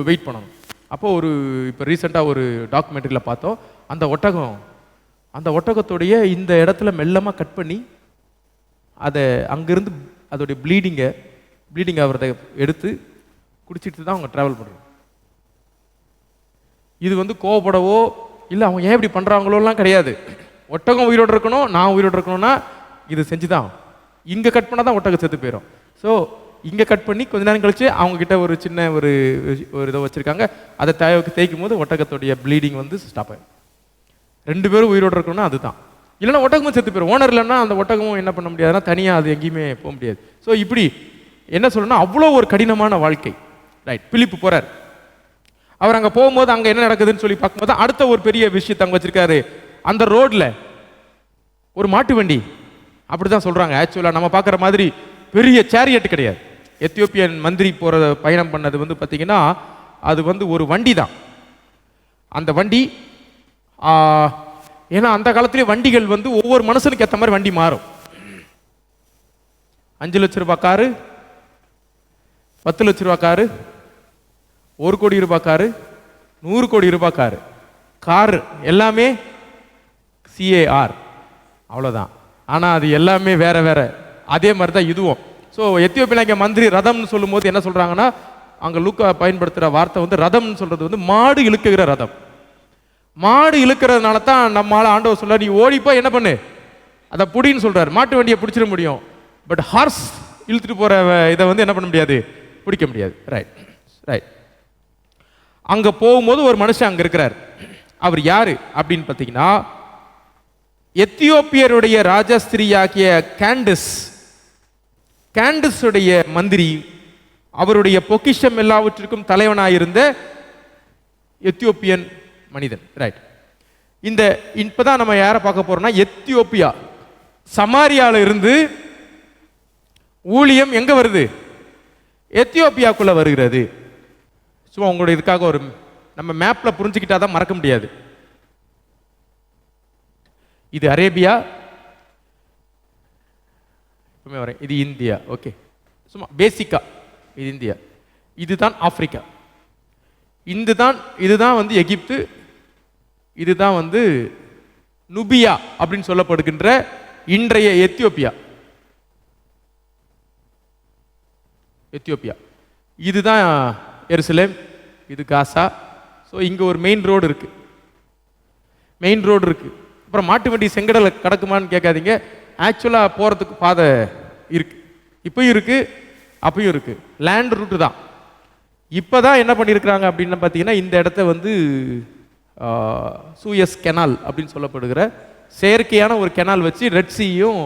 வெயிட் பண்ணணும். அப்போ இப்போ ரீசெண்டாக ஒரு டாக்குமெண்ட்ரியில் பார்த்தோம், அந்த ஒட்டகத்துடைய இந்த இடத்துல மெல்லமாக கட் பண்ணி அதை அங்கிருந்து அதோடைய ப்ளீடிங் ஆகிறத எடுத்து குடிச்சிட்டு தான் அவங்க ட்ராவல் பண்ணுறாங்க. இது வந்து கோவப்படவோ இல்லை அவங்க ஏன் இப்படி பண்ணுறாங்களோலாம் கிடையாது. ஒட்டகம் உயிரோடு இருக்கணும், நான் உயிரோடு இருக்கணும்னா இது செஞ்சுதான். இங்கே கட் பண்ணால் தான் ஒட்டகம் செத்து போயிடும். ஸோ இங்கே கட் பண்ணி கொஞ்ச நேரம் கழிச்சு அவங்க கிட்ட ஒரு சின்ன ஒரு இதை வச்சுருக்காங்க, அதை தேய்க்கும் போது ஒட்டகத்துடைய ப்ளீடிங் வந்து ஸ்டாப் ஆகிடும். 2 பேரும் உயிரோடு இருக்கணும்னா அதுதான். இல்லைன்னா ஒட்டகமும் செத்து போயிடும். ஓனர் இல்லைன்னா அந்த ஒட்டகமும் என்ன பண்ண முடியாதுன்னா தனியாக அது எங்கேயுமே போக முடியாது. ஸோ இப்படி என்ன சொல்லணும்னா அவ்வளோ ஒரு கடினமான வாழ்க்கை. ரைட், பிலிப்பு போறார். அவர் அங்கே போகும்போது அங்கே என்ன நடக்குதுன்னு சொல்லி பார்க்கும்போது அடுத்த ஒரு பெரிய விஷயத்தை அங்கே வச்சிருக்காரு. அந்த ரோட்ல ஒரு மாட்டு வண்டி, அப்படிதான் சொல்றாங்க. ஆக்சுவலாக நம்ம பார்க்குற மாதிரி பெரிய சேரியட் கிடையாது. எத்தியோப்பியன் மந்திரி போற பயணம் பண்ணது வந்து பார்த்தீங்கன்னா அது வந்து ஒரு வண்டி தான். அந்த வண்டி ஏன்னா அந்த காலத்திலே வண்டிகள் வந்து ஒவ்வொரு மனுஷனுக்கு ஏற்ற மாதிரி வண்டி மாறும். 5 லட்ச ரூபாய் காரு, 10 லட்ச ரூபாய் காரு, 1 கோடி ரூபாய் காரு, 100 கோடி ரூபாய் காரு எல்லாமே CAR, அவ்வளோதான். ஆனால் அது எல்லாமே வேற வேற. அதே மாதிரி தான் இதுவும். ஸோ எத்தியோப்பியா இங்கே மந்திரி ரதம்னு சொல்லும் போது என்ன சொல்றாங்கன்னா, அங்கே லூக்கா பயன்படுத்துகிற வார்த்தை வந்து ரதம்னு சொல்றது வந்து மாடு இழுக்குகிற ரதம். மாடு இழுக்கிறதுனால தான் நம்மளால ஆண்டவர் சொல்றாரு, நீ ஓடிப்போ என்ன பண்ணு அதை புடின்னு சொல்றாரு. மாட்டு வண்டியை பிடிச்சிட முடியும், பட் ஹார்ஸ் இழுத்துட்டு போற இதை வந்து என்ன பண்ண முடியாது, பிடிக்க முடியாது. ரைட். அங்க போகும்போது ஒரு மனுஷன் அங்க இருக்கிறார். அவர் யாரு அப்படின்னு பார்த்தீங்கன்னா, எத்தியோப்பியருடைய ராஜஸ்திரியாகிய கேண்டிஸுடைய மந்திரி, அவருடைய பொக்கிஷம் எல்லாவற்றிற்கும் தலைவனாயிருந்த எத்தியோப்பியன் மனிதன். ரைட். இப்பதான் நம்ம யாரை பார்க்க போறோம்னா, எத்தியோப்பியா சமாரியால இருந்து ஊழியம் எங்க வருது? எத்தியோப்பியாக்குள்ள வருகிறது. சும்மா உங்களுடைய இதுக்காக ஒரு நம்ம மேப்ல புரிஞ்சுக்கிட்டாதான் மறக்க முடியாது. இது அரேபியா, இது இந்தியா. ஓகே, சும்மா பேசிக்கா இது இந்தியா, இதுதான் ஆப்பிரிக்கா, இதுதான் வந்து எகிப்து, இதுதான் வந்து நுபியா அப்படின்னு சொல்லப்படுகின்ற இன்றைய எத்தியோப்பியா. எத்தியோப்பியா இதுதான் எருசலேம், இது காசா. ஸோ இங்கே ஒரு மெயின் ரோடு இருக்கு, அப்புறம் மாட்டு வண்டி செங்கடலை கடக்குமான்னு கேட்காதீங்க. ஆக்சுவலாக போகிறதுக்கு பாதை இருக்கு, இப்பயும் இருக்கு, அப்பயும் இருக்கு. லேண்ட் ரூட்டு தான். இப்போ தான் என்ன பண்ணியிருக்கிறாங்க அப்படின்னு பார்த்தீங்கன்னா, இந்த இடத்த வந்து சூயஸ் கெனால் அப்படின்னு சொல்லப்படுகிற செயற்கையான ஒரு கெனால் வச்சு ரெட் சீயும்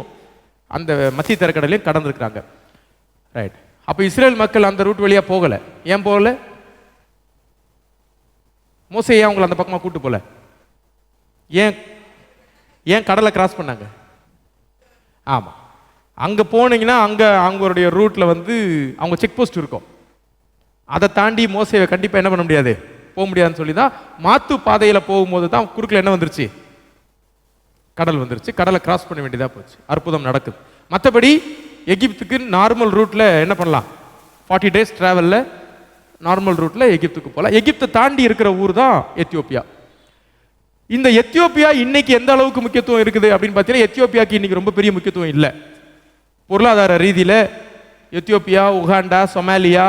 அந்த மத்திய தரைக்கடலையும் கடந்திருக்கிறாங்க. ரைட். அப்போ இஸ்ரேல் மக்கள் அந்த ரூட் வழியாக போகலை. ஏன் போகல? மோசே ஏன் அவங்களை அந்த பக்கமாக கூட்டு போகல? ஏன் கடலை கிராஸ் பண்ணாங்க? ஆமாம், அங்கே போனீங்கன்னா அவங்களுடைய ரூட்டில் வந்து அவங்க செக் போஸ்ட் இருக்கும். அதை தாண்டி மோசேவை கண்டிப்பாக என்ன பண்ண முடியாது, போக முடியாதுன்னு சொல்லி தான் மாத்து பாதையில் போகும்போது தான் குறுக்கில் என்ன வந்துருச்சு, கடல் வந்துருச்சு. கடலை கிராஸ் பண்ண வேண்டியதாக போச்சு. அற்புதம் நடக்குது. மற்றபடி எகிப்துக்கு நார்மல் ரூட்டில் என்ன பண்ணலாம், 40 days ட்ராவலில் நார்மல் ரூட்டில் எகிப்துக்கு போகலாம். எகிப்தை தாண்டி இருக்கிற ஊர் தான் எத்தியோப்பியா. இந்த எத்தியோப்பியா இன்னைக்கு எந்த அளவுக்கு முக்கியத்துவம் இருக்குது அப்படின்னு பார்த்தீங்கன்னா, எத்தியோப்பியாவுக்கு இன்னைக்கு ரொம்ப பெரிய முக்கியத்துவம் இல்லை. பொருளாதார ரீதியில் எத்தியோப்பியா, உகாண்டா, சொமாலியா,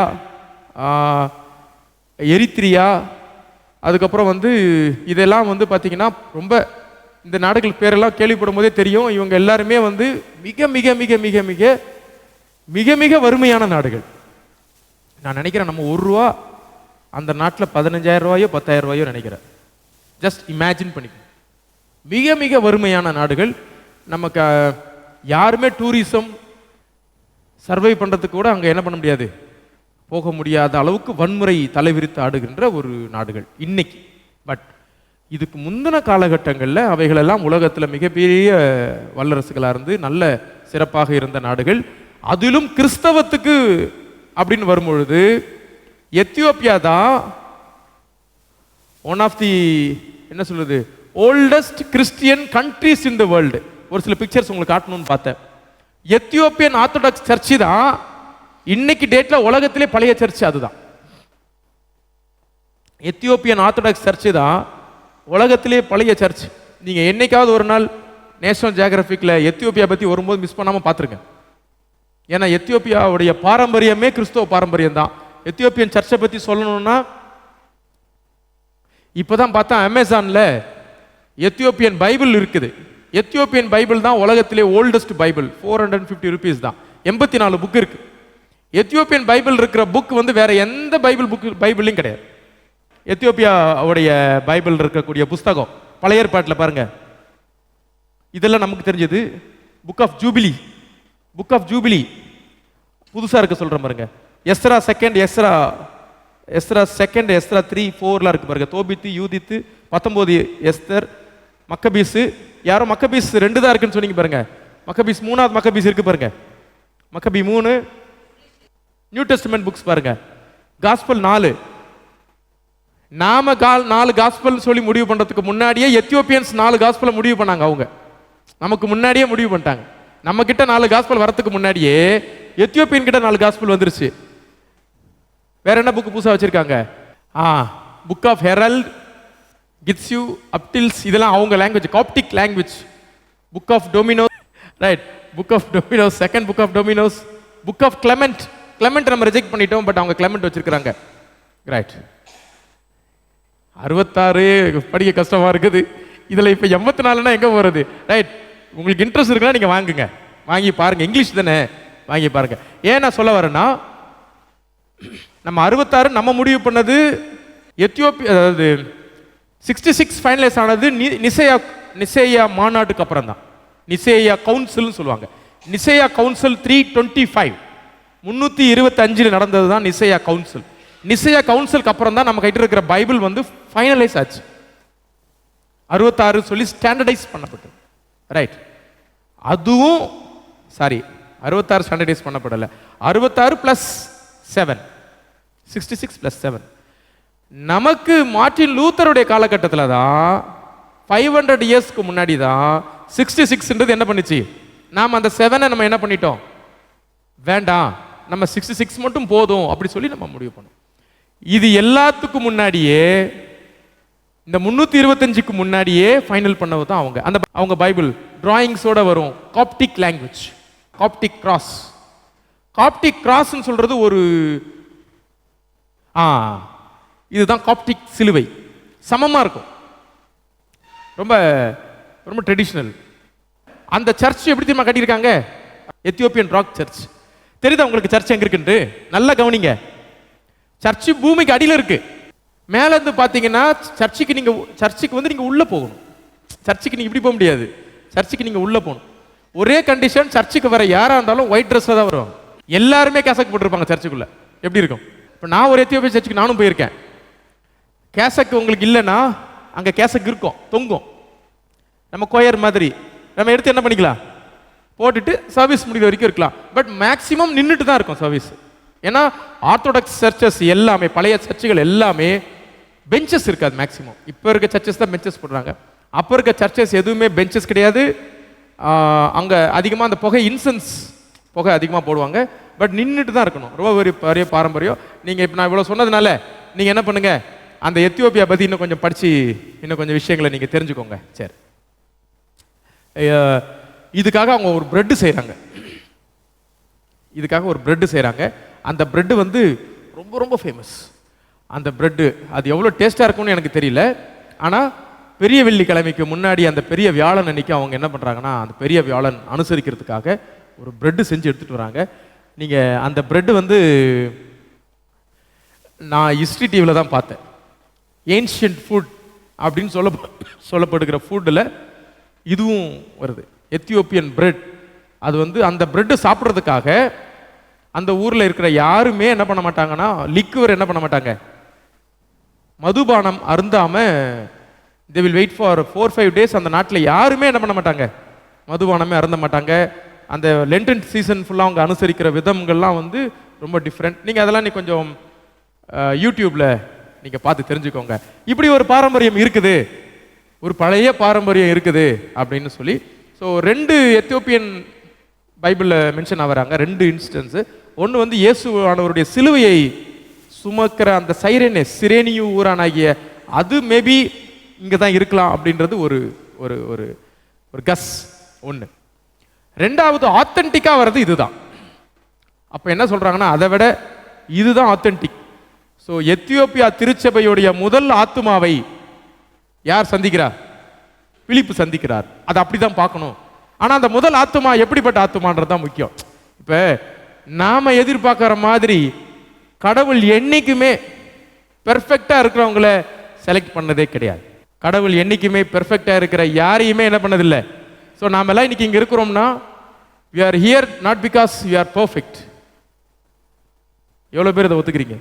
எரித்ரியா, அதுக்கப்புறம் வந்து இதெல்லாம் வந்து பார்த்தீங்கன்னா ரொம்ப இந்த நாடுகள் பேரெல்லாம் கேள்விப்படும் போதே தெரியும். இவங்க எல்லாருமே வந்து மிக மிக மிக மிக மிக மிக மிக வறுமையான நாடுகள். நான் நினைக்கிறேன் நம்ம ₹1 அந்த நாட்டில் 15,000 ரூபாயோ 10,000 ரூபாயோ நினைக்கிறேன். ஜஸ்ட் இமேஜின் பண்ணிக்கணும். மிக மிக வறுமையான நாடுகள். நமக்கு யாருமே டூரிசம் சர்வை பண்ணுறதுக்கு கூட அங்கே என்ன பண்ண முடியாது, போக முடியாத அளவுக்கு வன்முறை தலைவிரித்து ஆடுகின்ற ஒரு நாடுகள் இன்னைக்கு. பட் இதுக்கு முந்தின காலகட்டங்களில் அவைகளெல்லாம் உலகத்தில் மிகப்பெரிய வல்லரசுகளாக இருந்து நல்ல சிறப்பாக இருந்த நாடுகள். அதிலும் கிறிஸ்தவத்துக்கு அப்படின்னு வரும்பொழுது எத்தியோப்பியா தான் ஒன் ஆஃப் தி என்ன சொல்றது oldest Christian countries in the world. ஒரு சில பிக்சர்ஸ் உங்களுக்கு காட்டணும்னு பார்த்தேன். எத்தியோப்பியன் ஆர்த்தடாக்ஸ் சர்ச்சு தான் இன்னைக்கு டேட்ல உலகத்திலே பழைய சர்ச். அதுதான் எத்தியோப்பியன் ஆர்த்தடாக்ஸ் சர்ச்சு தான் உலகத்திலே பழைய சர்ச். நீங்க என்னைக்காவது ஒரு நாள் நேஷனல் ஜியோகிராஃபிக்ல எத்தியோப்பியா பத்தி வரும்போது மிஸ் பண்ணாம பார்த்துருங்க. ஏன்னா எத்தியோப்பியாவுடைய பாரம்பரியமே கிறிஸ்தவ பாரம்பரியம் தான். எத்தியோப்பியன் சர்ச்சை பத்தி சொல்லணும்னா இப்பதான் பார்த்தா அமேசான்ல எத்தியோப்பியன் பைபிள் இருக்குது. எத்தியோப்பியன் பைபிள் தான் உலகத்திலே ஓல்டஸ்ட் பைபிள். 450 rupees தான். 84 புக் இருக்கு. எத்தியோப்பியன் பைபிள் இருக்கிற புக் வந்து வேற எந்த பைபிளையும் கிடையாது. எத்தியோப்பியாவுடைய பைபிள் இருக்கக்கூடிய புஸ்தகம் பழைய ஏற்பாட்டில் பாருங்க. இதெல்லாம் நமக்கு தெரிஞ்சது. புக் ஆஃப் ஜூபிலி புதுசா இருக்க சொல்ற பாருங்க. எஸ்ரா செகண்ட், எஸ்ரா 3, 4 இருக்கு பாருங்க. தோபித்து, யூதித்து, 19 எஸ்தர், மக்கபீஸ். யாரோ மக்கபீஸ் 2 தான் இருக்குன்னு சொன்னீங்க பாருங்க. மக்கபீஸ் 3வது மக்கபீஸ் இருக்கு பாருங்க. மக்கபி 3. நியூ டெஸ்டமென்ட் புக்ஸ் பாருங்க. காஸ்பல் 4. நாம 4 காஸ்பல் சொல்லி முடிவு பண்றதுக்கு முன்னாடியே எத்தியோப்பியன்ஸ் 4 காஸ்பலை முடிவு பண்ணாங்க. அவங்க நமக்கு முன்னாடியே முடிவு பண்ணிட்டாங்க. நம்ம கிட்ட 4 காஸ்பல் வரதுக்கு முன்னாடியே எத்தியோப்பியன் கிட்ட 4 காஸ்பல் வந்துருச்சு. வேற என்ன புக் புதுசா வச்சிருக்காங்க? புக் ஆஃப் ஹெரல்ட், கிட்ஸ்யூ, அப்டில்ஸ். இதெல்லாம் அவங்க language, Coptic language. Book of Dominos, right, book of Dominos, second book of Dominos. Book of Clement நம்ம ரிஜெக்ட் பண்ணிட்டோம், பட் அவங்க கிளமெண்ட் வச்சிருக்காங்க. ரைட். 66 படிக்க கஷ்டமா இருக்குது. இதுல இப்ப 84னா எங்க போறது? ரைட். உங்களுக்கு இன்ட்ரெஸ்ட் இருக்குன்னா நீங்க வாங்குங்க, வாங்கி பாருங்க. இங்கிலீஷ் தானே, வாங்கி பாருங்க. ஏன் நான் சொல்ல வரேன்னா, நம்ம 66 நம்ம முடிவு பண்ணது எத்தியோப்பியா, அதாவது 66 ஃபைனலைஸ் ஆனது நிசேயா மாநாட்டுக்கு அப்புறம் தான். நிசேயா கவுன்சில் சொல்லுவாங்க. நிசேயா கவுன்சில் 325 325 நடந்தது தான் நிசேயா கவுன்சில். நிசேயா கவுன்சிலுக்கு அப்புறம் தான் நம்ம கிட்ட இருக்கிற பைபிள் வந்து ஃபைனலைஸ் ஆச்சு. 66 சொல்லி ஸ்டாண்டர்டைஸ் பண்ணப்பட்டது. ரைட். அதுவும் 66 ஸ்டாண்டர்டைஸ் பண்ணப்படல. 66 பிளஸ் 7, 66 + 7. நமக்கு மார்ட்டின் லூத்தருடைய காலகட்டத்தில் தான் 500 இயர்ஸ்க்கு முன்னாடி தான் 66ன்றது என்ன பண்ணுச்சு, நாம் அந்த 7 நம்ம என்ன பண்ணிட்டோம், வேண்டாம் நம்ம 66 மட்டும் போதும் அப்படி சொல்லி நம்ம முடிவு பண்ணோம். இது எல்லாத்துக்கும் முன்னாடியே, இந்த 325க்கு முன்னாடியே ஃபைனல் பண்ணது தான் அவங்க. அந்த அவங்க பைபிள் டிராயிங்ஸோட வரும். Coptic language, Coptic cross. Coptic கிராஸ்ன்னு சொல்றது ஒரு இதுதான் காப்டிக் சிலுவை. சமமா இருக்கும், ரொம்ப ரொம்ப ட்ரெடிஷனல். அந்த சர்ச் எப்படி தெரியுமா கட்டியிருக்காங்க, எத்தியோப்பியன் ராக் சர்ச். தெரியுதா உங்களுக்கு சர்ச் எங்க இருக்குன்னு? நல்லா கவனிங்க. சர்ச்சு பூமிக்கு அடியில் இருக்கு. மேல இருந்து பாத்தீங்கன்னா சர்ச்சுக்கு வந்து நீங்க உள்ள போகணும். சர்ச்சுக்கு நீங்க இப்படி போக முடியாது, சர்ச்சுக்கு நீங்க உள்ள போகணும். ஒரே கண்டிஷன், சர்ச்சுக்கு வர யாரா இருந்தாலும் ஒயிட் ட்ரெஸ்ல தான் வருவாங்க. எல்லாருமே கேசக் போட்டிருப்பாங்க சர்ச்சுக்குள்ள. எப்படி இருக்கும்? இப்போ நான் ஒரு எத்தியோப்பிய சர்ச்சுக்கு நானும் போயிருக்கேன். கேசக்கு உங்களுக்கு இல்லைன்னா அங்கே கேசக் இருக்கும், தொங்கும். நம்ம கோயர் மாதிரி நம்ம எடுத்து என்ன பண்ணிக்கலாம், போட்டுட்டு சர்வீஸ் முடிகிற வரைக்கும் இருக்கலாம். பட் மேக்சிமம் நின்றுட்டு தான் இருக்கும் சர்வீஸ். ஏன்னா ஆர்த்தோடாக்ஸ் சர்ச்சஸ் எல்லாமே, பழைய சர்ச்சுகள் எல்லாமே பெஞ்சஸ் இருக்காது மேக்சிமம். இப்போ இருக்க சர்ச்சஸ் தான் பெஞ்சஸ் போடுறாங்க. அப்போ இருக்க சர்ச்சஸ் எதுவுமே பெஞ்சஸ் கிடையாது. அங்கே அதிகமாக அந்த புகை, இன்சென்ஸ் புகை அதிகமாக போடுவாங்க. பட் நின்றுட்டு தான் இருக்கணும். ரொம்ப ஒரு பெரிய பாரம்பரியம். நீங்கள் இப்போ நான் இவ்வளோ சொன்னதுனால நீங்கள் என்ன பண்ணுங்க, அந்த எத்தியோப்பியா பற்றி இன்னும் கொஞ்சம் படித்து இன்னும் கொஞ்சம் விஷயங்களை நீங்கள் தெரிஞ்சுக்கோங்க. சரி, இதுக்காக அவங்க ஒரு பிரெட்டு செய்கிறாங்க. இதுக்காக ஒரு பிரெட்டு செய்கிறாங்க. அந்த பிரெட்டு வந்து ரொம்ப ரொம்ப ஃபேமஸ். அந்த பிரெட்டு அது எவ்வளோ டேஸ்ட்டாக இருக்கும்னு எனக்கு தெரியல. ஆனால் பெரிய வெள்ளிக்கிழமைக்கு முன்னாடி, அந்த பெரிய வியாழன் அன்னைக்கு அவங்க என்ன பண்ணுறாங்கன்னா, அந்த பெரிய வியாழன் அனுசரிக்கிறதுக்காக ஒரு பிரெட்டு செஞ்சு எடுத்துகிட்டு வராங்க. நீங்கள் அந்த பிரெட்டு வந்து நான் ஹிஸ்ட்ரி டிவியில் தான் பார்த்தேன். ஏன்ஷியன்ட் ஃபுட் அப்படின்னு சொல்லப்படுகிற ஃபுட்டில் இதுவும் வருது, எத்தியோப்பியன் பிரெட். அது வந்து அந்த பிரெட்டு சாப்பிட்றதுக்காக அந்த ஊரில் இருக்கிற யாருமே என்ன பண்ண மாட்டாங்கன்னா, லிக்குவர் என்ன பண்ண மாட்டாங்க, மதுபானம் அருந்தாம they will wait for 4-5 days. அந்த நாட்டில் யாருமே என்ன பண்ண மாட்டாங்க, மதுபானமே அருந்த மாட்டாங்க. அந்த லென்டன் சீசன் ஃபுல்லாக அவங்க அனுசரிக்கிற விதங்கள்லாம் வந்து ரொம்ப டிஃப்ரெண்ட். நீங்கள் அதெல்லாம் கொஞ்சம் யூடியூப்ல நீங்கள் பார்த்து தெரிஞ்சுக்கோங்க. இப்படி ஒரு பாரம்பரியம் இருக்குது, ஒரு பழைய பாரம்பரியம் இருக்குது அப்படின்னு சொல்லி. ஸோ 2 எத்தியோப்பியன் பைபிளில் மென்ஷன் ஆகிறாங்க, 2 இன்ஸ்டன்ஸு. ஒன்று வந்து இயேசுவானவருடைய சிலுவையை சுமக்கிற அந்த சிரேனியு ஊரானாகிய அது மேபி இங்கே தான் இருக்கலாம் அப்படின்றது ஒரு ஒரு ஒரு ஒரு கஸ் ஒன்று. ரெண்டாவது ஆத்தென்டிக்காக வர்றது இதுதான். அப்போ என்ன சொல்கிறாங்கன்னா, அதை விட இதுதான் ஆத்தென்டிக். ஸோ எத்தியோப்பியா திருச்சபையுடைய முதல் ஆத்துமாவை யார் சந்திக்கிறார்? பிலிப்பு சந்திக்கிறார். அதை அப்படி தான் பார்க்கணும். ஆனால் அந்த முதல் ஆத்துமா எப்படிப்பட்ட ஆத்துமான்றது தான் முக்கியம். இப்போ நாம் எதிர்பார்க்குற மாதிரி கடவுள் என்னைக்குமே பெர்ஃபெக்டாக இருக்கிறவங்கள செலக்ட் பண்ணதே கிடையாது. கடவுள் என்னைக்குமே பெர்ஃபெக்டாக இருக்கிற யாரையுமே என்ன பண்ணதில்லை. ஸோ நாம் எல்லாம் இன்னைக்கு இங்கே இருக்கிறோம்னா, we are here not because we are perfect. எவ்வளோ பேர் இதை ஒத்துக்கிறீங்க?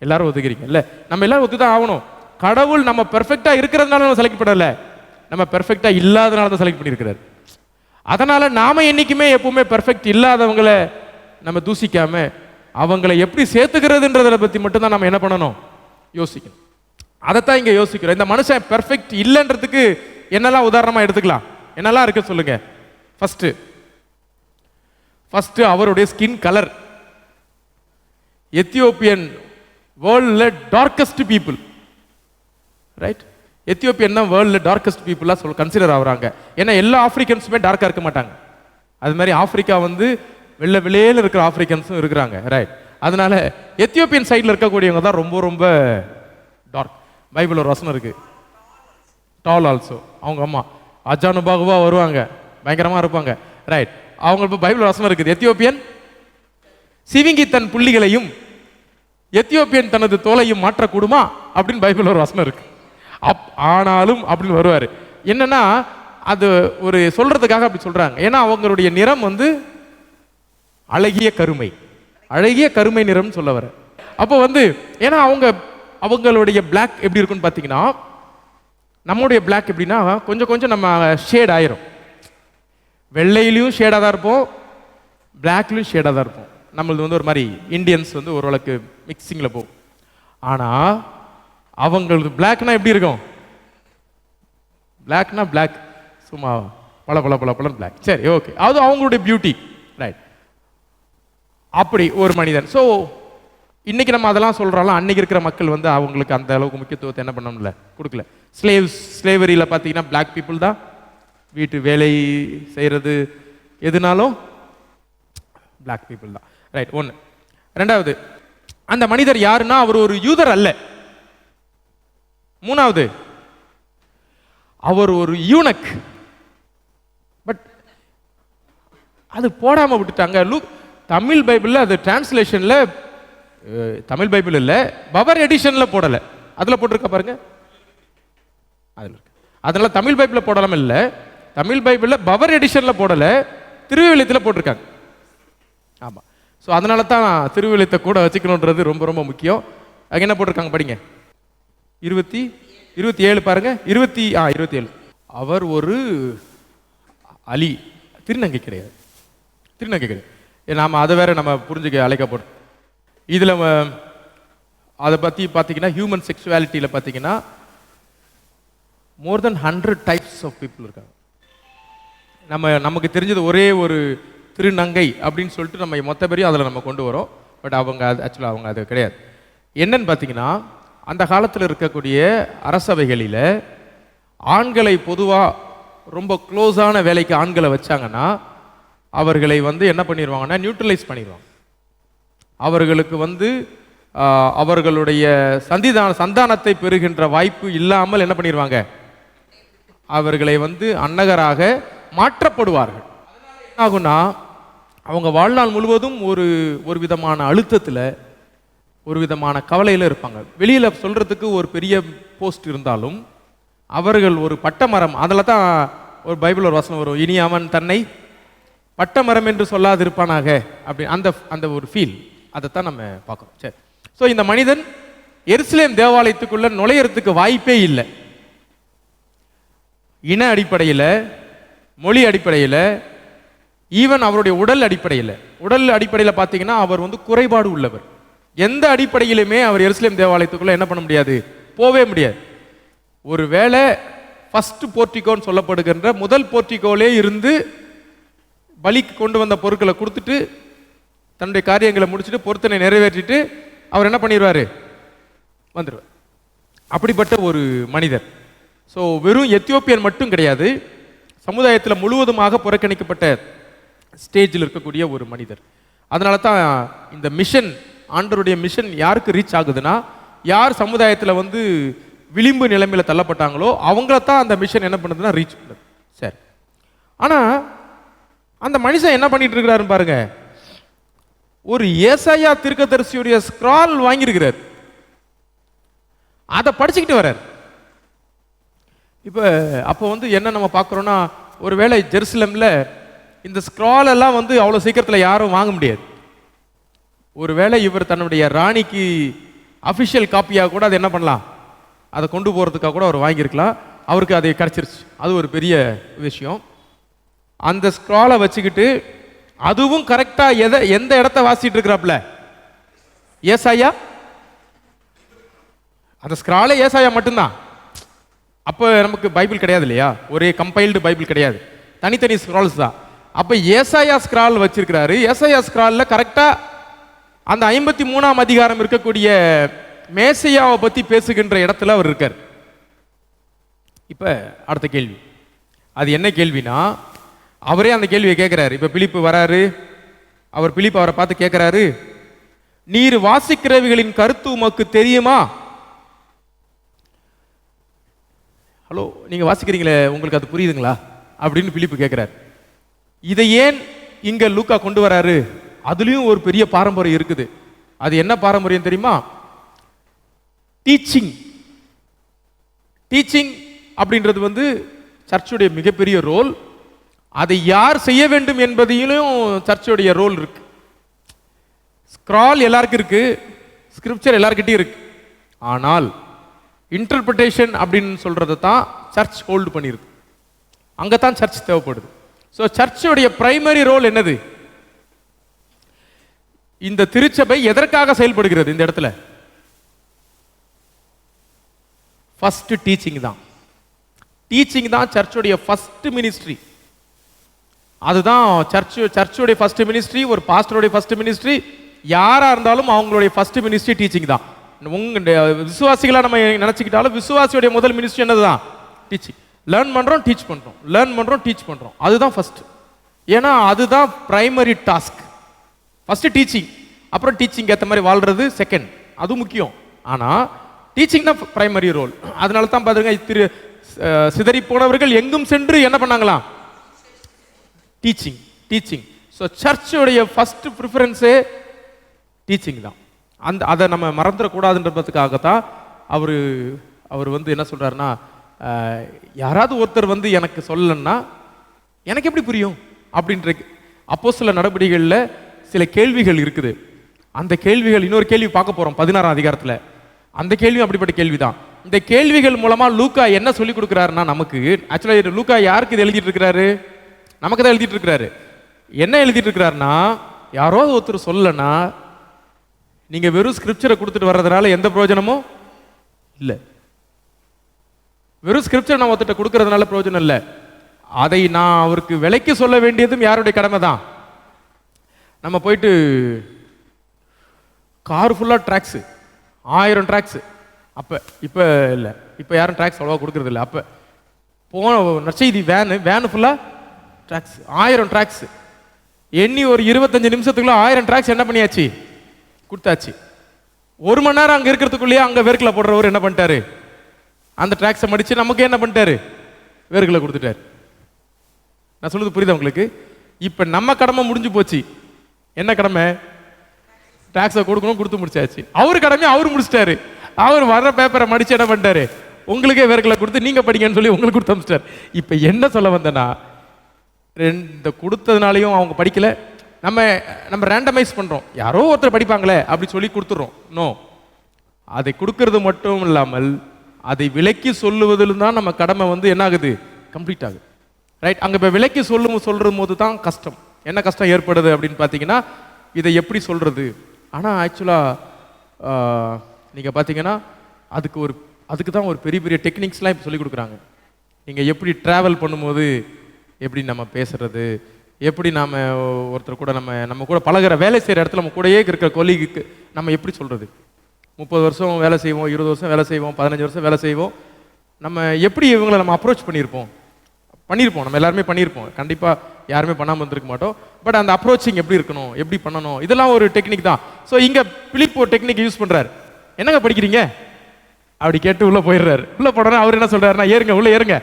எல்லாரும் ஒத்துக்கிறீங்க இல்லை? நம்ம எல்லாரும் ஒத்து தான் ஆகணும். கடவுள் நம்ம பெர்ஃபெக்டாக இருக்கிறதுனால நம்ம செலக்ட் பண்ணலை, நம்ம பெர்ஃபெக்டாக இல்லாதனால தான் செலக்ட் பண்ணியிருக்கிறார். அதனால நாம என்னைக்குமே எப்பவுமே பெர்ஃபெக்ட் இல்லாதவங்களை நம்ம தூசிக்காம அவங்களை எப்படி சேர்த்துக்கிறதுன்றதை பற்றி மட்டும்தான் நம்ம என்ன பண்ணணும், யோசிக்கணும். அதைத்தான் இங்கே யோசிக்கிறோம். இந்த மனுஷன் பெர்ஃபெக்ட் இல்லைன்றதுக்கு என்னெல்லாம் உதாரணமாக எடுத்துக்கலாம், என்னெல்லாம் இருக்கு சொல்லுங்க. ஃபர்ஸ்ட் அவருடைய ஸ்கின் கலர். எத்தியோப்பியன் வேர்ல்டில் டார்க்கஸ்ட் பீப்புள், ரைட்? எத்தியோப்பியன் தான் வேர்ல்டில் டார்க்கஸ்ட் பீப்புளாக கன்சிடர் ஆகுறாங்க. ஏன்னா எல்லா ஆப்பிரிக்கன்ஸுமே டார்க்காக இருக்க மாட்டாங்க. அது மாதிரி ஆப்பிரிக்கா வந்து வெள்ளை வெளியில் இருக்கிற ஆப்பிரிக்கன்ஸும் இருக்கிறாங்க, ரைட்? அதனால எத்தியோப்பியன் சைடில் இருக்கக்கூடியவங்க தான் ரொம்ப ரொம்ப டார்க். பைபிள் ஒரு வசனம் இருக்கு, டால் ஆல்சோ. அவங்க அம்மா அஜானுபாகுவா வருவாங்க, பயங்கரமாக இருப்பாங்க, ரைட்? அவங்க இப்போ பைபிள் வசனம் இருக்குது, எத்தியோப்பியன் சிவிங்கி தன் புள்ளிகளையும் எத்தியோப்பியன் தனது தோலையும் மாற்றக்கூடுமா அப்படின்னு பைபிள் ஒரு வசனம் இருக்கு. ஆனாலும் அப்படின்னு வருவார். என்னன்னா அது ஒரு சொல்றதுக்காக அப்படி சொல்றாங்க. ஏன்னா அவங்களுடைய நிறம் வந்து அழகிய கருமை, அழகிய கருமை நிறம்னு சொல்ல வர. அப்போ வந்து ஏன்னா அவங்களுடைய பிளாக் எப்படி இருக்குன்னு பார்த்தீங்கன்னா, நம்மளுடைய பிளாக் எப்படின்னா கொஞ்சம் கொஞ்சம் நம்ம ஷேட் ஆயிரும். வெள்ளையிலையும் ஷேடாக தான் இருப்போம், பிளாக்லையும் ஷேடாக தான் இருப்போம். நம்மளது வந்து ஒரு மாதிரி இந்தியன்ஸ் வந்து ஓரளவுக்கு மிக்சிங்கில் போகும். ஆனால் அவங்களது பிளாக்னா எப்படி இருக்கும்? பிளாக்னா பிளாக், சும்மா பல பல பல பலன் பிளாக். சரி, ஓகே, அது அவங்களுடைய பியூட்டி, ரைட். அப்படி ஒரு மனிதன். ஸோ இன்னைக்கு நம்ம அதெல்லாம் சொல்கிறோம், அன்னைக்கு இருக்கிற மக்கள் வந்து அவங்களுக்கு அந்த அளவுக்கு முக்கியத்துவத்தை என்ன பண்ணணும்ல, கொடுக்கல. ஸ்லேவரியில் பார்த்தீங்கன்னா பிளாக் பீப்புள் தான் வீட்டு வேலை செய்கிறது எதுனாலும் பிளாக் பீப்புள் தான், ரைட். ஒன்று. ரெண்டாவது, அந்த மனிதர் யாருன்னா அவர் ஒரு யூதர் அல்ல. மூணாவது, அவர் ஒரு யூனக். பட் அது போடாம விட்டுட்டாங்க. தமிழ் பைபிளில் அது டிரான்ஸ்லேஷனில், தமிழ் பைபிள் இல்லை, பவர் எடிஷனில் போடலை. அதில் போட்டிருக்க பாருங்க, அதில் இருக்கு. அதனால தமிழ் பைபிளில் போடலாம் இல்லை, தமிழ் பைபிளில் பவர் எடிஷனில் போடலை, திருவிவிலியத்தில் போட்டிருக்காங்க. ஆமாம். ஸோ அதனால தான் திருவிவிலியத்தை கூட வச்சுக்கணுன்றது ரொம்ப ரொம்ப முக்கியம். அங்கே என்ன போட்டிருக்காங்க படிங்க, 27 பாருங்க, 27. அவர் ஒரு அலி, திருநங்கை கிடையாது, திருநங்கை கிடையாது. நாம் அதை வேற நம்ம புரிஞ்சுக்க அழைக்கப்படும். இதில் அதை பற்றி பார்த்தீங்கன்னா ஹியூமன் செக்ஷுவாலிட்டியில் பார்த்தீங்கன்னா மோர் தென் 100 டைப்ஸ் ஆஃப் பீப்புள் இருக்காங்க. நமக்கு தெரிஞ்சது ஒரே ஒரு திருநங்கை அப்படின்னு சொல்லிட்டு நம்ம மொத்த பேரையும் அதில் நம்ம கொண்டு வரோம். பட் அவங்க ஆக்சுவலாக அவங்க அது கிடையாது. என்னன்னு பார்த்தீங்கன்னா, அந்த காலத்தில் இருக்கக்கூடிய அரசவைகளில் ஆண்களை பொதுவாக ரொம்ப க்ளோஸான வேலைக்கு ஆண்களை வச்சாங்கன்னா அவர்களை வந்து என்ன பண்ணிடுவாங்கன்னா நியூட்ரலைஸ் பண்ணிடுவாங்க. அவர்களுக்கு வந்து அவர்களுடைய சந்தானத்தை பெறுகின்ற வாய்ப்பு இல்லாமல் என்ன பண்ணிடுவாங்க, அவர்களை வந்து அன்னகராக மாற்றப்படுவார்கள். என்ன ஆகுனா, அவங்க வாழ்நாள் முழுவதும் ஒரு விதமான அழுத்தத்தில், ஒரு விதமான கவலையில் இருப்பாங்க. வெளியில் சொல்றதுக்கு ஒரு பெரிய போஸ்ட் இருந்தாலும் அவர்கள் ஒரு பட்டமரம். அதில் தான் ஒரு பைபிள் ஒரு வசனம் வரும், இனி அவன் தன்னை பட்டமரம் என்று சொல்லாதிருப்பானாக அப்படி. அந்த ஒரு ஃபீல், அதைத்தான் நம்ம பார்க்குறோம். சரி. ஸோ இந்த மனிதன் எருசலேம் தேவாலயத்துக்குள்ள நுழையறதுக்கு வாய்ப்பே இல்லை. இன அடிப்படையில், மொழி அடிப்படையில், ஈவன் அவருடைய உடல் அடிப்படையில் பார்த்தீங்கன்னா அவர் வந்து குறைபாடு உள்ளவர். எந்த அடிப்படையிலுமே அவர் எருசலேம் தேவாலயத்துக்குள்ள என்ன பண்ண முடியாது, போவே முடியாது. ஒரு வேளை ஃபர்ஸ்ட் போர்ட்டிகோன்னு சொல்லப்படுகின்ற முதல் போர்ட்டிகோலே இருந்து பலிக்கு கொண்டு வந்த பொருட்களை கொடுத்துட்டு தன்னுடைய காரியங்களை முடிச்சுட்டு பொருத்தனை நிறைவேற்றிட்டு அவர் என்ன பண்ணிடுவாரு, வந்துடுவார். அப்படிப்பட்ட ஒரு மனிதர். ஸோ வெறும் எத்தியோப்பியன் மட்டும் கிடையாது, சமுதாயத்தில் முழுவதுமாக புறக்கணிக்கப்பட்ட ஸ்டேஜில் இருக்கக்கூடிய ஒரு மனிதர். அதனால தான் இந்த மிஷன், ஆண்டவருடைய மிஷன் யாருக்கு ரீச் ஆகுதுன்னா, யார் சமுதாயத்தில் வந்து விளிம்பு நிலைமையில் தள்ளப்பட்டாங்களோ அவங்கள தான் அந்த மிஷன் என்ன பண்ணுதுன்னா ரீச் பண்ணுது. சரி. ஆனால் அந்த மனுஷன் என்ன பண்ணிட்டு இருக்கிறாருன்னு பாருங்க, ஒரு ஏசாயா தீர்க்கதரிசியுடைய ஸ்க்ரால் வாங்கியிருக்கிறார், அதை படிச்சுக்கிட்டு வர்றார். இப்போ அப்போ வந்து என்ன நம்ம பார்க்குறோன்னா, ஒருவேளை ஜெருசலமில் இந்த ஸ்க்ரால் எல்லாம் வந்து அவ்வளோ சீக்கிரத்தில் யாரும் வாங்க முடியாது. ஒருவேளை இவர் தன்னுடைய ராணிக்கு அஃபிஷியல் காப்பியாக கூட அதை என்ன பண்ணலாம், அதை கொண்டு போகிறதுக்காக கூட அவர் வாங்கியிருக்கலாம். அவருக்கு அது கிடச்சிருச்சு, அது ஒரு பெரிய விஷயம். அந்த ஸ்க்ராலை வச்சுக்கிட்டு, அதுவும் கரெக்டாக எந்த இடத்த வாசிட்டு இருக்கிறாப்ல, ஏசாயா. அந்த ஸ்க்ராலே ஏசாயா மட்டும்தான். அப்போ நமக்கு பைபிள் கிடையாது இல்லையா, ஒரே கம்பைல்டு பைபிள் கிடையாது, தனித்தனி ஸ்க்ரால்ஸ் தான். அப்போ ஏசாயா ஸ்க்ரால் வச்சிருக்கிறாரு. ஏசாயா ஸ்க்ராலில் கரெக்டாக அந்த 53ஆம் அதிகாரம் இருக்கக்கூடிய மேசையாவை பற்றி பேசுகின்ற இடத்துல அவர் இருக்கார். இப்போ அடுத்த கேள்வி, அது என்ன கேள்வினா, அவரே அந்த கேள்வியை கேட்குறாரு. இப்போ பிலிப்பு வராரு, பிலிப்பு அவரை பார்த்து கேட்குறாரு, நீர் வாசிக்கிறவைகளின் கருத்து உமக்கு தெரியுமா? ஹலோ, நீங்கள் வாசிக்கிறீங்களே, உங்களுக்கு அது புரியுதுங்களா அப்படின்னு பிலிப்பு கேட்குறாரு. இதை ஏன் இங்கே லூக்கா கொண்டு வராரு? அதுலேயும் ஒரு பெரிய பாரம்பரியம் இருக்குது. அது என்ன பாரம்பரியம் தெரியுமா? டீச்சிங். டீச்சிங் அப்படின்றது வந்து சர்ச்சுடைய மிகப்பெரிய ரோல். அதை யார் செய்ய வேண்டும் என்பதையும் சர்ச்சுடைய ரோல் இருக்கு. ஸ்க்ரால் எல்லாருக்கும் இருக்கு, ஸ்கிரிப்சர் எல்லார்கிட்டையும் இருக்கு. ஆனால் இன்டர்பிரிட்டேஷன் அப்படின்னு சொல்றதை தான் சர்ச் ஹோல்டு பண்ணியிருக்கு. அங்கே தான் சர்ச் தேவைப்படுது. ஸோ சர்ச்சுடைய பிரைமரி ரோல் என்னது? இந்த திருச்சபை எதற்காக செயல்படுகிறது இந்த இடத்துல? ஃபர்ஸ்ட் டீச்சிங் தான். டீச்சிங் தான் சர்ச்சுடைய ஃபர்ஸ்ட் மினிஸ்ட்ரி. அதுதான் சர்ச்சுடைய ஃபர்ஸ்ட் மினிஸ்ட்ரி. ஒரு பாஸ்டருடைய ஃபர்ஸ்ட் மினிஸ்ட்ரி, யாரா இருந்தாலும் அவங்களுடைய ஃபர்ஸ்ட் மினிஸ்ட்ரி டீச்சிங் தான். உங்க விசுவாசிகளா நம்ம நினைச்சுக்கிட்டாலும் விசுவாசியுடைய முதல் மினிஸ்ட்ரி என்னதுதான்? டீச்சிங். லேர்ன் பண்றோம், டீச் பண்றோம், லேர்ன் பண்றோம், டீச் பண்றோம். அதுதான் ஃபர்ஸ்ட். ஏன்னா அதுதான் பிரைமரி டாஸ்க். ஃபர்ஸ்ட் டீச்சிங், அப்புறம் டீச்சிங் ஏற்ற மாதிரி வாழ்றது செகண்ட், அது முக்கியம். ஆனா டீச்சிங் தான் பிரைமரி ரோல். அதனால தான் பாருங்க, சிதறி போனவர்கள் எங்கும் சென்று என்ன பண்ணாங்களாம்? Teaching, teaching. ஸோ சர்ச்சுடைய ஃபர்ஸ்ட் ப்ரிஃபரன்ஸே டீச்சிங் தான். அதை நம்ம மறந்துடக்கூடாதுன்றதுக்காகத்தான் அவர் வந்து என்ன சொல்றாருன்னா, யாராவது ஒருத்தர் வந்து எனக்கு சொல்லலன்னா எனக்கு எப்படி புரியும் அப்படின்ற அப்போஸ்தல நடவடிக்கைகளில் சில கேள்விகள் இருக்குது. அந்த கேள்விகள், இன்னொரு கேள்வி பார்க்க போறோம் 16ஆம் அதிகாரத்தில். அந்த கேள்வி அப்படிப்பட்ட கேள்விதான். இந்த கேள்விகள் மூலமா லூக்கா என்ன சொல்லி கொடுக்குறாருன்னா, நமக்கு ஆக்சுவலா லூக்கா யாருக்கு இது எழுதிட்டு இருக்கிறாரு? நமக்கு தான் எழுதிட்டு இருக்கிறாரு. என்ன எழுதிட்டு இருக்கிறாருன்னா, யாரோ ஒருத்தர் சொல்லனா நீங்க வெறும் ஸ்கிரிப்சரை கொடுத்துட்டு வர்றதுனால எந்த பிரயோஜனமும் இல்லை. வெறும் ஸ்கிரிப்சர் நான் ஒருத்தர் கொடுக்கறதுனால பிரயோஜனம் இல்லை. அதை நான் அவருக்கு விலைக்கு சொல்ல வேண்டியதும் யாருடைய கடமை தான். நம்ம போயிட்டு கார் ஃபுல்லா ட்ராக்ஸ், 1000 ட்ராக்ஸ், அப்ப இப்ப இல்லை, இப்ப யாரும் ட்ராக்ஸ் அவ்வளவா கொடுக்கறது இல்லை. அப்ப போன நற்செய்தி வேனு ஃபுல்லா ட்ராக்ஸ், 1000 ட்ராக்ஸ். எண்ணி ஒரு 25 நிமிஷத்துக்குள்ள 1000 ட்ராக்ஸ் என்ன பண்ணியாச்சு? கொடுத்தாச்சு. 1 மணி நேரம் அங்க இருக்கிறதுக்குள்ளேயே அங்க வேர்க்கல போடுறவர் என்ன பண்ணிட்டாரு? அந்த ட்ராக்ஸை மடிச்சு நமக்கு என்ன பண்ணிட்டாரு? வேர்க்கல கொடுத்துட்டாரு. நான் சொல்றது புரியுதா உங்களுக்கு? இப்ப நம்ம கடமை முடிஞ்சு போச்சு. என்ன கடமை? டாக்ஸை கொடுக்கணும், கொடுத்து முடிச்சாச்சு. அவர் கடமையை அவர் முடிச்சிட்டாரு. அவர் வர்ற பேப்பரை மடிச்சு என்ன பண்ணிட்டாரு? உங்களுக்கே வேர்க்கல கொடுத்து நீங்க படிங்கன்னு சொல்லி உங்களுக்கு கொடுத்து அனுப்பிச்சிட்டாரு. இப்ப என்ன சொல்ல வந்தேன்னா, இந்த கொடுத்ததுனாலையும் அவங்க படிக்கல, நம்ம ரேண்டமைஸ் பண்றோம், யாரோ ஒருத்தர் படிப்பாங்களே அப்படி சொல்லி கொடுத்துறோம். நோ, அதை கொடுக்கறது மட்டும் இல்லாமல் அதை விலைக்கு சொல்லுவதில் தான் நம்ம கடமை வந்து என்ன ஆகுது? கம்ப்ளீட் ஆகுது. ரைட்? அங்க இப்போ விலைக்கு சொல்ற போது தான் கஷ்டம். என்ன கஷ்டம் ஏற்படுது அப்படின்னு பார்த்தீங்கன்னா, இதை எப்படி சொல்றது? ஆனால் ஆக்சுவலாக நீங்கள் பார்த்தீங்கன்னா அதுக்கு தான் ஒரு பெரிய பெரிய டெக்னிக்ஸ்லாம் இப்போ சொல்லிக் கொடுக்குறாங்க. நீங்கள் எப்படி ட்ராவல் பண்ணும்போது எப்படி நம்ம பேசுறது, எப்படி நாம் ஒருத்தர் கூட நம்ம கூட பழகிற வேலை செய்கிற இடத்துல நம்ம கூடயே இருக்கிற கொலீகுக்கு நம்ம எப்படி சொல்கிறது? 30 வருஷம் வேலை செய்வோம், 20 வருஷம் வேலை செய்வோம், 15 வருஷம் வேலை செய்வோம். நம்ம எப்படி இவங்களை நம்ம அப்ரோச் பண்ணியிருப்போம்? நம்ம எல்லாருமே பண்ணியிருப்போம். கண்டிப்பாக யாருமே பண்ணாமல் இருந்திருக்க மாட்டோம். பட் அந்த அப்ரோச்சிங் எப்படி இருக்கணும், எப்படி பண்ணணும், இதெல்லாம் ஒரு டெக்னிக் தான். ஸோ இங்கே பிலிப் ஒரு டெக்னிக் யூஸ் பண்ணுறாரு. என்னங்க படிக்கிறீங்க அப்படி கேட்டு உள்ளே போயிடுறாரு. உள்ளே போனோன்னா அவர் என்ன சொல்கிறாருன்னா, ஏறுங்க உள்ளே ஏறுங்க.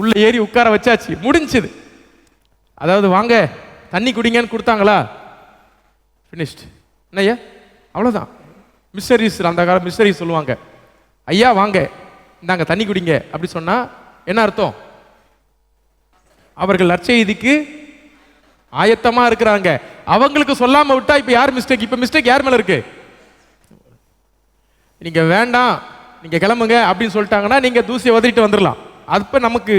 உள்ளே ஏறி உட்கார வச்சாச்சு, முடிஞ்சுது. அதாவது வாங்க தண்ணி குடிங்கன்னு கொடுத்தாங்களா? ஃபினிஷ்ட். என்னய்யா அவ்வளோதான். மிஷனரிஸ், அந்த கால மிஷனரிஸ் சொல்லுவாங்க, ஐயா வாங்க இந்தாங்க தண்ணி குடிங்க அப்படி சொன்னா என்ன அர்த்தம்? அவர்கள் நற்செய்திக்கு ஆயத்தமா இருக்கிறாங்க. அவங்களுக்கு சொல்லாம விட்டா இப்ப யார் மிஸ்டேக்? இப்ப மிஸ்டேக் யார் மேல இருக்கு? நீங்க வேண்டாம் நீங்க கிளம்புங்க அப்படின்னு சொல்லிட்டாங்கன்னா நீங்க தூசியை உதறிட்டு வந்துடலாம். அப்ப நமக்கு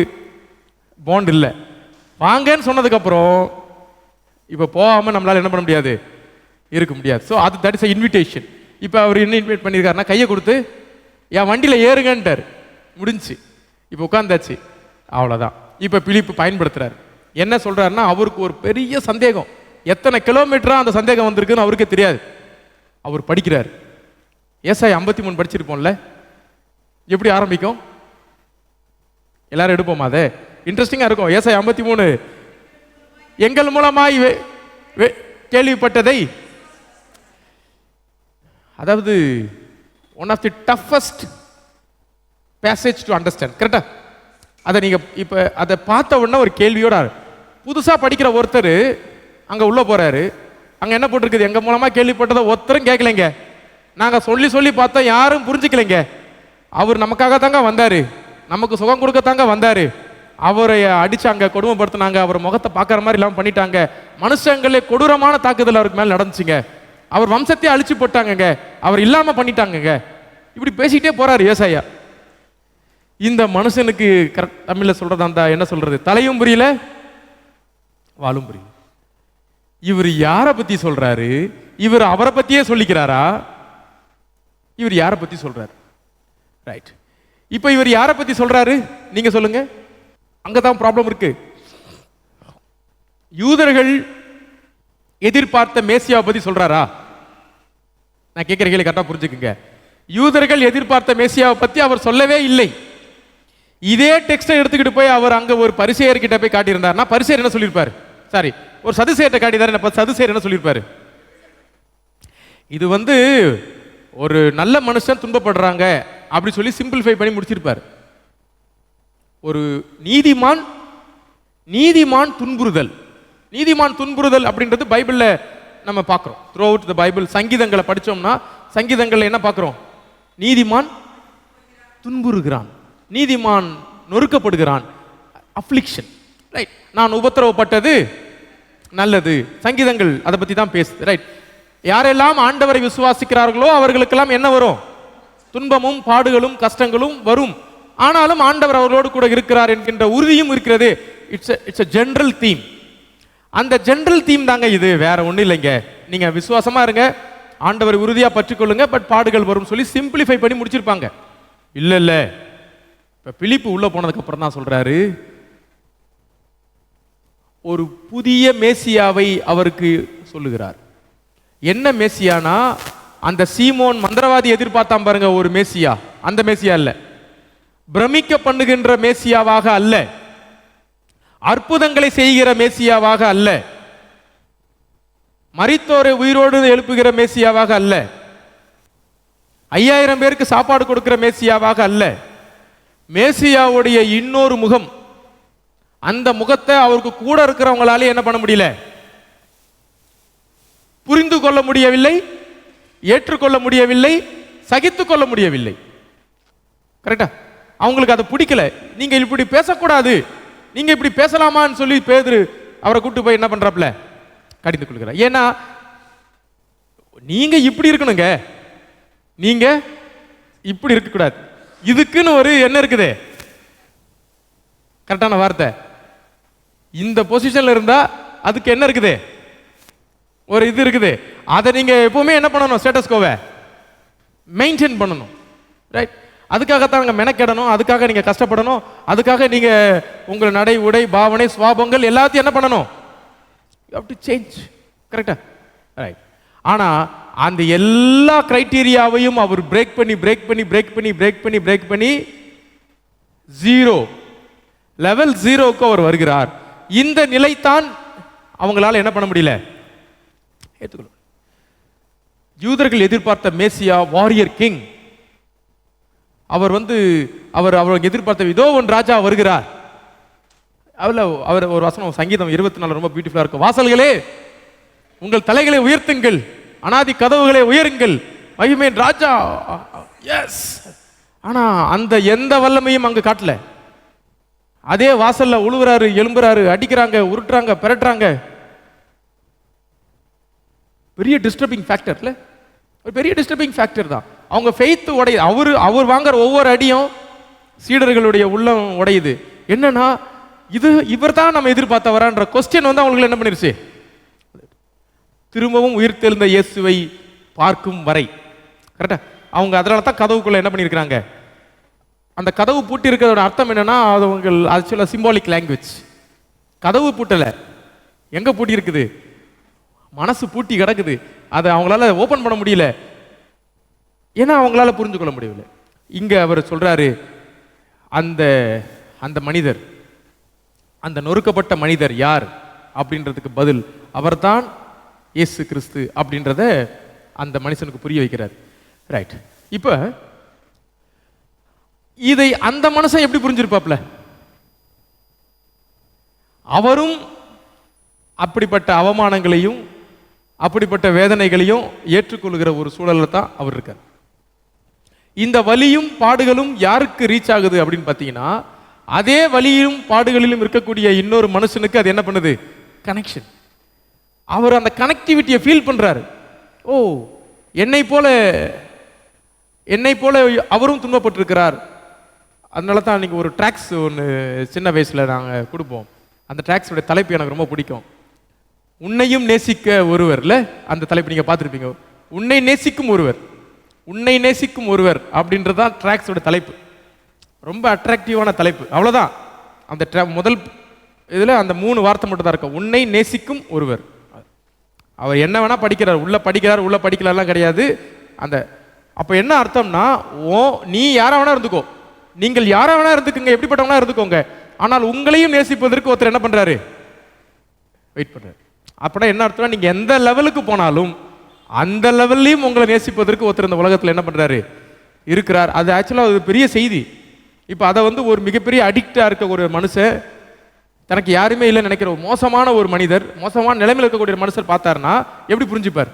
பாண்ட் இல்லை. வாங்கன்னு சொன்னதுக்கு அப்புறம் இப்ப போகாம நம்மளால என்ன பண்ண முடியாது? இருக்க முடியாது. ஸோ அது தட் இஸ் இன்விடேஷன். இப்போ அவர் என்ன இன்வைட் பண்ணியிருக்காருன்னா, கையை கொடுத்து என் வண்டியில் ஏறுங்கன்ட்டார். முடிஞ்சு இப்போ உட்காந்தாச்சு, அவ்வளோதான். இப்போ பிலிப்பு பயன்படுத்துறாரு. என்ன சொல்றாருன்னா, அவருக்கு ஒரு பெரிய சந்தேகம், எத்தனை கிலோமீட்டரா அந்த சந்தேகம் வந்திருக்குன்னு அவருக்கே தெரியாது. அவர் படிக்கிறார். ஏசாயா 53 படிச்சிருப்போம்ல, எப்படி ஆரம்பிக்கும்? எல்லாரும் எடுப்போமா? அதை இன்ட்ரெஸ்டிங்கா இருக்கும். ஏசாயா 53, எங்கள் மூலமாய் கேள்விப்பட்டதை, அதாவது one of the toughest passage to understand. கரெக்டா? அதை நீங்க இப்ப அதை பார்த்த உடனே ஒரு கேள்வியோட, புதுசா படிக்கிற ஒருத்தர் அங்க உள்ள போறாரு. அங்க என்ன போட்டிருக்குது? எங்க மூலமா கேள்விப்பட்டதை ஒருத்தரும் கேட்கலைங்க. நாங்க சொல்லி சொல்லி பார்த்தோம், யாரும் புரிஞ்சுக்கலைங்க. அவர் நமக்காக தாங்க வந்தாரு, நமக்கு சுகம் கொடுக்கத்தாங்க வந்தாரு. அவரை அடிச்சாங்க, கொடுமைப்படுத்தினாங்க, அவர் முகத்தை பார்க்குற மாதிரி இல்லாமல் பண்ணிட்டாங்க. மனுஷங்களே கொடூரமான தாக்குதல் அவருக்கு மேலே நடந்துச்சுங்க. அவர் வம்சத்தையே அழிச்சு போட்டாங்க, அவர் இல்லாம பண்ணிட்டாங்க. இப்படி பேசிக்கிட்டே போறாரு ஏசாயா. இந்த மனுஷனுக்கு கரெக்ட் தமிழ்ல சொல்றது அந்த என்ன சொல்றது, தலையும் புரியல வாழும் புரியல. இவர் யாரை பத்தி சொல்றாரு, இவர் அவரை பத்தியே சொல்லிக்கிறாரா, இவர் யாரை பத்தி சொல்றாரு? ரைட். இப்ப இவர் யாரை பத்தி சொல்றாரு நீங்க சொல்லுங்க. அங்கதான் ப்ராப்ளம் இருக்கு. யூதர்கள் எதிர்பார்த்த மேசியாவை பத்தி சொல்றாரா? நான் கேட்கிற கேள்வி கரெக்டா புரிஞ்சுக்குங்க. யூதர்கள் எதிர்பார்த்த மேசியாவை பத்தி அவர் சொல்லவே இல்லை. இதே டெக்ஸ்டை எடுத்துக்கிட்டு போய் அவர் அங்க ஒரு பரிசேயர்கிட்ட போய் காட்டியிருந்தாருன்னா பரிசேயர் என்ன சொல்லியிருப்பாரு? சாரி, ஒரு சதுசேயர்கிட்ட காட்டியிருந்தாரு, சதுசேயர் என்ன சொல்லியிருப்பாரு? இது ஒரு நல்ல மனுஷன் துன்பப்படுறாங்க அப்படி சொல்லி சிம்பிளிஃபை பண்ணி முடிச்சிருப்பாரு. ஒரு நீதிமான் துன்புறுதல், நீதிமான் துன்புறுதல் அப்படின்றது பைபிள்ல நம்ம பார்க்கிறோம். த்ரூ அவுட் தி பைபிள் சங்கீதங்களை படிச்சோம்னா சங்கீதங்கள்ல என்ன பார்க்கிறோம்? நீதிமான் துன்புறுகிறான், நீதிமான் நொறுக்கப்படுகிறான், அஃப்ளிக்ஷன். ரைட். நான் உபத்திரவப்பட்டது நல்லது, சங்கீதங்கள் அதை பத்தி தான் பேசுது. ரைட். யாரெல்லாம் ஆண்டவரை விசுவாசிக்கிறார்களோ அவர்களுக்கெல்லாம் என்ன வரும்? துன்பமும் பாடுகளும் கஷ்டங்களும் வரும். ஆனாலும் ஆண்டவர் அவர்களோடு கூட இருக்கிறார் என்கின்ற உறுதியும் இருக்கிறது. It's a general theme. அந்த ஜெனரல் தீம் தாங்க இது, வேற ஒன்றும் இல்லைங்க. நீங்க விசுவாசமா இருங்க, ஆண்டவர் உறுதியா பற்றிக்கொள்ளுங்க, பட் பாடுகள் வரும் சொல்லி சிம்பிளிஃபை பண்ணி முடிச்சிருப்பாங்க. இல்ல இல்ல, இப்ப பிலிப்பு உள்ள போனதுக்கு அப்புறம் தான் சொல்றாரு, ஒரு புதிய மேசியாவை அவருக்கு சொல்லுகிறார். என்ன மேசியானா, அந்த சீமோன் மந்திரவாதி எதிர்பார்த்தான் பாருங்க ஒரு மேசியா, அந்த மேசியா இல்ல. பிரமிக்க பண்ணுகின்ற மேசியாவாக அல்ல, அற்புதங்களை செய்கிற மேசியாவாக அல்ல, மரித்தோரை உயிரோடு எழுப்புகிற மேசியாவாக அல்ல, 5000 பேருக்கு சாப்பாடு கொடுக்கிற மேசியாவாக அல்ல. மேசியாவுடைய இன்னொரு முகம், அந்த முகத்தை அவருக்கு கூட இருக்கிறவங்களாலே என்ன பண்ண முடியல, புரிந்து கொள்ள முடியவில்லை, ஏற்றுக்கொள்ள முடியவில்லை, சகித்து கொள்ள முடியவில்லை. கரெக்டா? அவங்களுக்கு அதை பிடிக்கல. நீங்க இப்படி பேசக்கூடாது, நீங்க இப்படி பேசலாமான்னு சொல்லி பேதுரு அவரை கூட்டு போய் என்ன பண்றாப்ல, கடிந்து கொள்கிறார். ஏன்னா நீங்க இப்படி இருக்கணுங்க, நீங்க இப்படி இருக்க கூடாது. இதுக்குன்னு ஒரு என்ன இருக்குது, கரெக்டான வார்த்தை. இந்த பொசிஷன்ல இருந்தா அதுக்கு என்ன இருக்குது, ஒரு இது இருக்குது. அதை நீங்க எப்பவுமே என்ன பண்ணணும், ஸ்டேட்டஸ் கோவை மெயின்டைன் பண்ணணும். ரைட். அதுக்காகத்தான் நீங்க மெனக்கெடணும், அதுக்காக நீங்க கஷ்டப்படணும், அதுக்காக நீங்க உங்கள் நடை உடை பாவனை சுவாபங்கள் எல்லாத்தையும் என்ன பண்ணணும், யூ ஹேவ் டு சேஞ்ச். கரெக்டா? ரைட். ஆனா அந்த எல்லா கிரைட்டீரியாவையும் அவர் பிரேக் பண்ணி ஜீரோ லெவல் 0க்கு அவர் வருகிறார். இந்த நிலைத்தான் அவங்களால என்ன பண்ண முடியல, ஏற்றுக்கொள்ள. யூதர்கள் எதிர்பார்த்த மேசியா வாரியர் கிங், அவர் அவர் எதிர்பார்த்த இதோ ஒன் ராஜா வருகிறார். அவர் ஒரு வசனம் சங்கீதம் 24 ரொம்ப பியூட்டிஃபுல்லா இருக்கும். வாசல்களே உங்கள் தலைகளை உயர்த்துங்கள், அனாதி கதவுகளை உயருங்கள், மகிமையின் ராஜா. எஸ். ஆனா அந்த எந்த வல்லமையும் அங்க காட்டல. அதே வாசல்ல உழுவுறாரு, எழும்புறாரு, அடிக்கிறாங்க, உருட்டுறாங்க, பெரட்டுறாங்க. பெரிய டிஸ்டர்பிங் ஃபேக்டர்ல, ஒரு பெரிய டிஸ்டர்பிங் ஃபேக்டர் தான். அவங்க ஃபெய்த் உடையுது. அவர் வாங்குற ஒவ்வொரு அடியும் சீடர்களுடைய உள்ளம் உடையுது. என்னன்னா இவர் தான் நம்ம எதிர்பார்த்தவரான்ற கொஸ்டின் அவங்களுக்கு என்ன பண்ணிருச்சு, திரும்பவும் உயிர்த்தெழுந்த இயேசுவை பார்க்கும் வரை. கரெக்டா? அவங்க அதனால தான் கதவுக்குள்ள என்ன பண்ணியிருக்கிறாங்க, அந்த கதவு பூட்டி இருக்கிறதோட அர்த்தம் என்னன்னா, அது அவங்க ஆக்சுவலா சிம்பாலிக் லாங்குவேஜ். கதவு பூட்டல, எங்க பூட்டி இருக்குது, மனசு பூட்டி கிடக்குது. அதை அவங்களால ஓபன் பண்ண முடியல, ஏன்னா அவங்களால புரிஞ்சு கொள்ள முடியவில்லை. இங்க அவர் சொல்றாரு, அந்த மனிதர், அந்த நொறுக்கப்பட்ட மனிதர் யார் அப்படின்றதுக்கு பதில் அவர்தான் இயேசு கிறிஸ்து அப்படின்றத அந்த மனுஷனுக்கு புரிய வைக்கிறார். ரைட். இப்ப இதை அந்த மனுஷன் எப்படி புரிஞ்சிருப்பாப்ல, அவரும் அப்படிப்பட்ட அவமானங்களையும் அப்படிப்பட்ட வேதனைகளையும் ஏற்றுக்கொள்கிற ஒரு சூழல்ல தான் அவர் இருக்கார். இந்த வலியும் பாடுகளும் யாருக்கு ரீச் ஆகுது அப்படின்னு பார்த்தீங்கன்னா, அதே வலியும் பாடுகளிலும் இருக்கக்கூடிய இன்னொரு மனுஷனுக்கு அது என்ன பண்ணுது, கனெக்ஷன். அவர் அந்த கனெக்டிவிட்டியை ஃபீல் பண்றாரு. ஓ, என்னை போல அவரும் துன்பப்பட்டிருக்கிறார். அதனால தான் அன்னைக்கு ஒரு ட்ராக்ஸ் ஒன்று சின்ன வயசுல நாங்கள் கொடுப்போம். அந்த ட்ராக்ஸோட தலைப்பு எனக்கு ரொம்ப பிடிக்கும். உன்னையும் நேசிக்க ஒருவர்ல அந்த தலைப்பு நீங்க பார்த்துருப்பீங்க. உன்னை நேசிக்கும் ஒருவர், உன்னை நேசிக்கும் ஒருவர் அப்படின்றதான் ட்ராக்ஸோட தலைப்பு. ரொம்ப அட்ராக்டிவான தலைப்பு. அவ்வளோதான். அந்த முதல் இதில் அந்த 3 வார்த்தை மட்டும் தான் இருக்கும். உன்னை நேசிக்கும் ஒருவர். அவர் என்ன வேணா படிக்கிறார், உள்ள படிக்கிறார், உள்ள படிக்கலாம்லாம் கிடையாது. அந்த அப்போ என்ன அர்த்தம்னா, நீ யாரா வேணா இருந்துக்கோ, நீங்கள் யாரா வேணா இருந்துக்குங்க, எப்படிப்பட்டவனா இருந்துக்கோங்க, ஆனால் உங்களையும் நேசிப்பதற்கு ஒருத்தர் என்ன பண்றாரு, வெயிட் பண்றாரு. அப்படின்னா என்ன அர்த்தம்னா, நீங்க எந்த லெவலுக்கு போனாலும் அந்த லெவல்லையும் உங்களை நேசிப்பதற்கு ஒருத்தர் இந்த உலகத்தில் என்ன பண்றாரு, இருக்கிறார். அது ஆக்சுவலாக ஒரு பெரிய செய்தி. இப்போ அதை ஒரு மிகப்பெரிய அடிக்டா இருக்க ஒரு மனுஷன், தனக்கு யாருமே இல்லைன்னு நினைக்கிற மோசமான ஒரு மனிதர், மோசமான நிலைமையில் இருக்கக்கூடிய மனுஷர் பார்த்தாருன்னா எப்படி புரிஞ்சுப்பார்?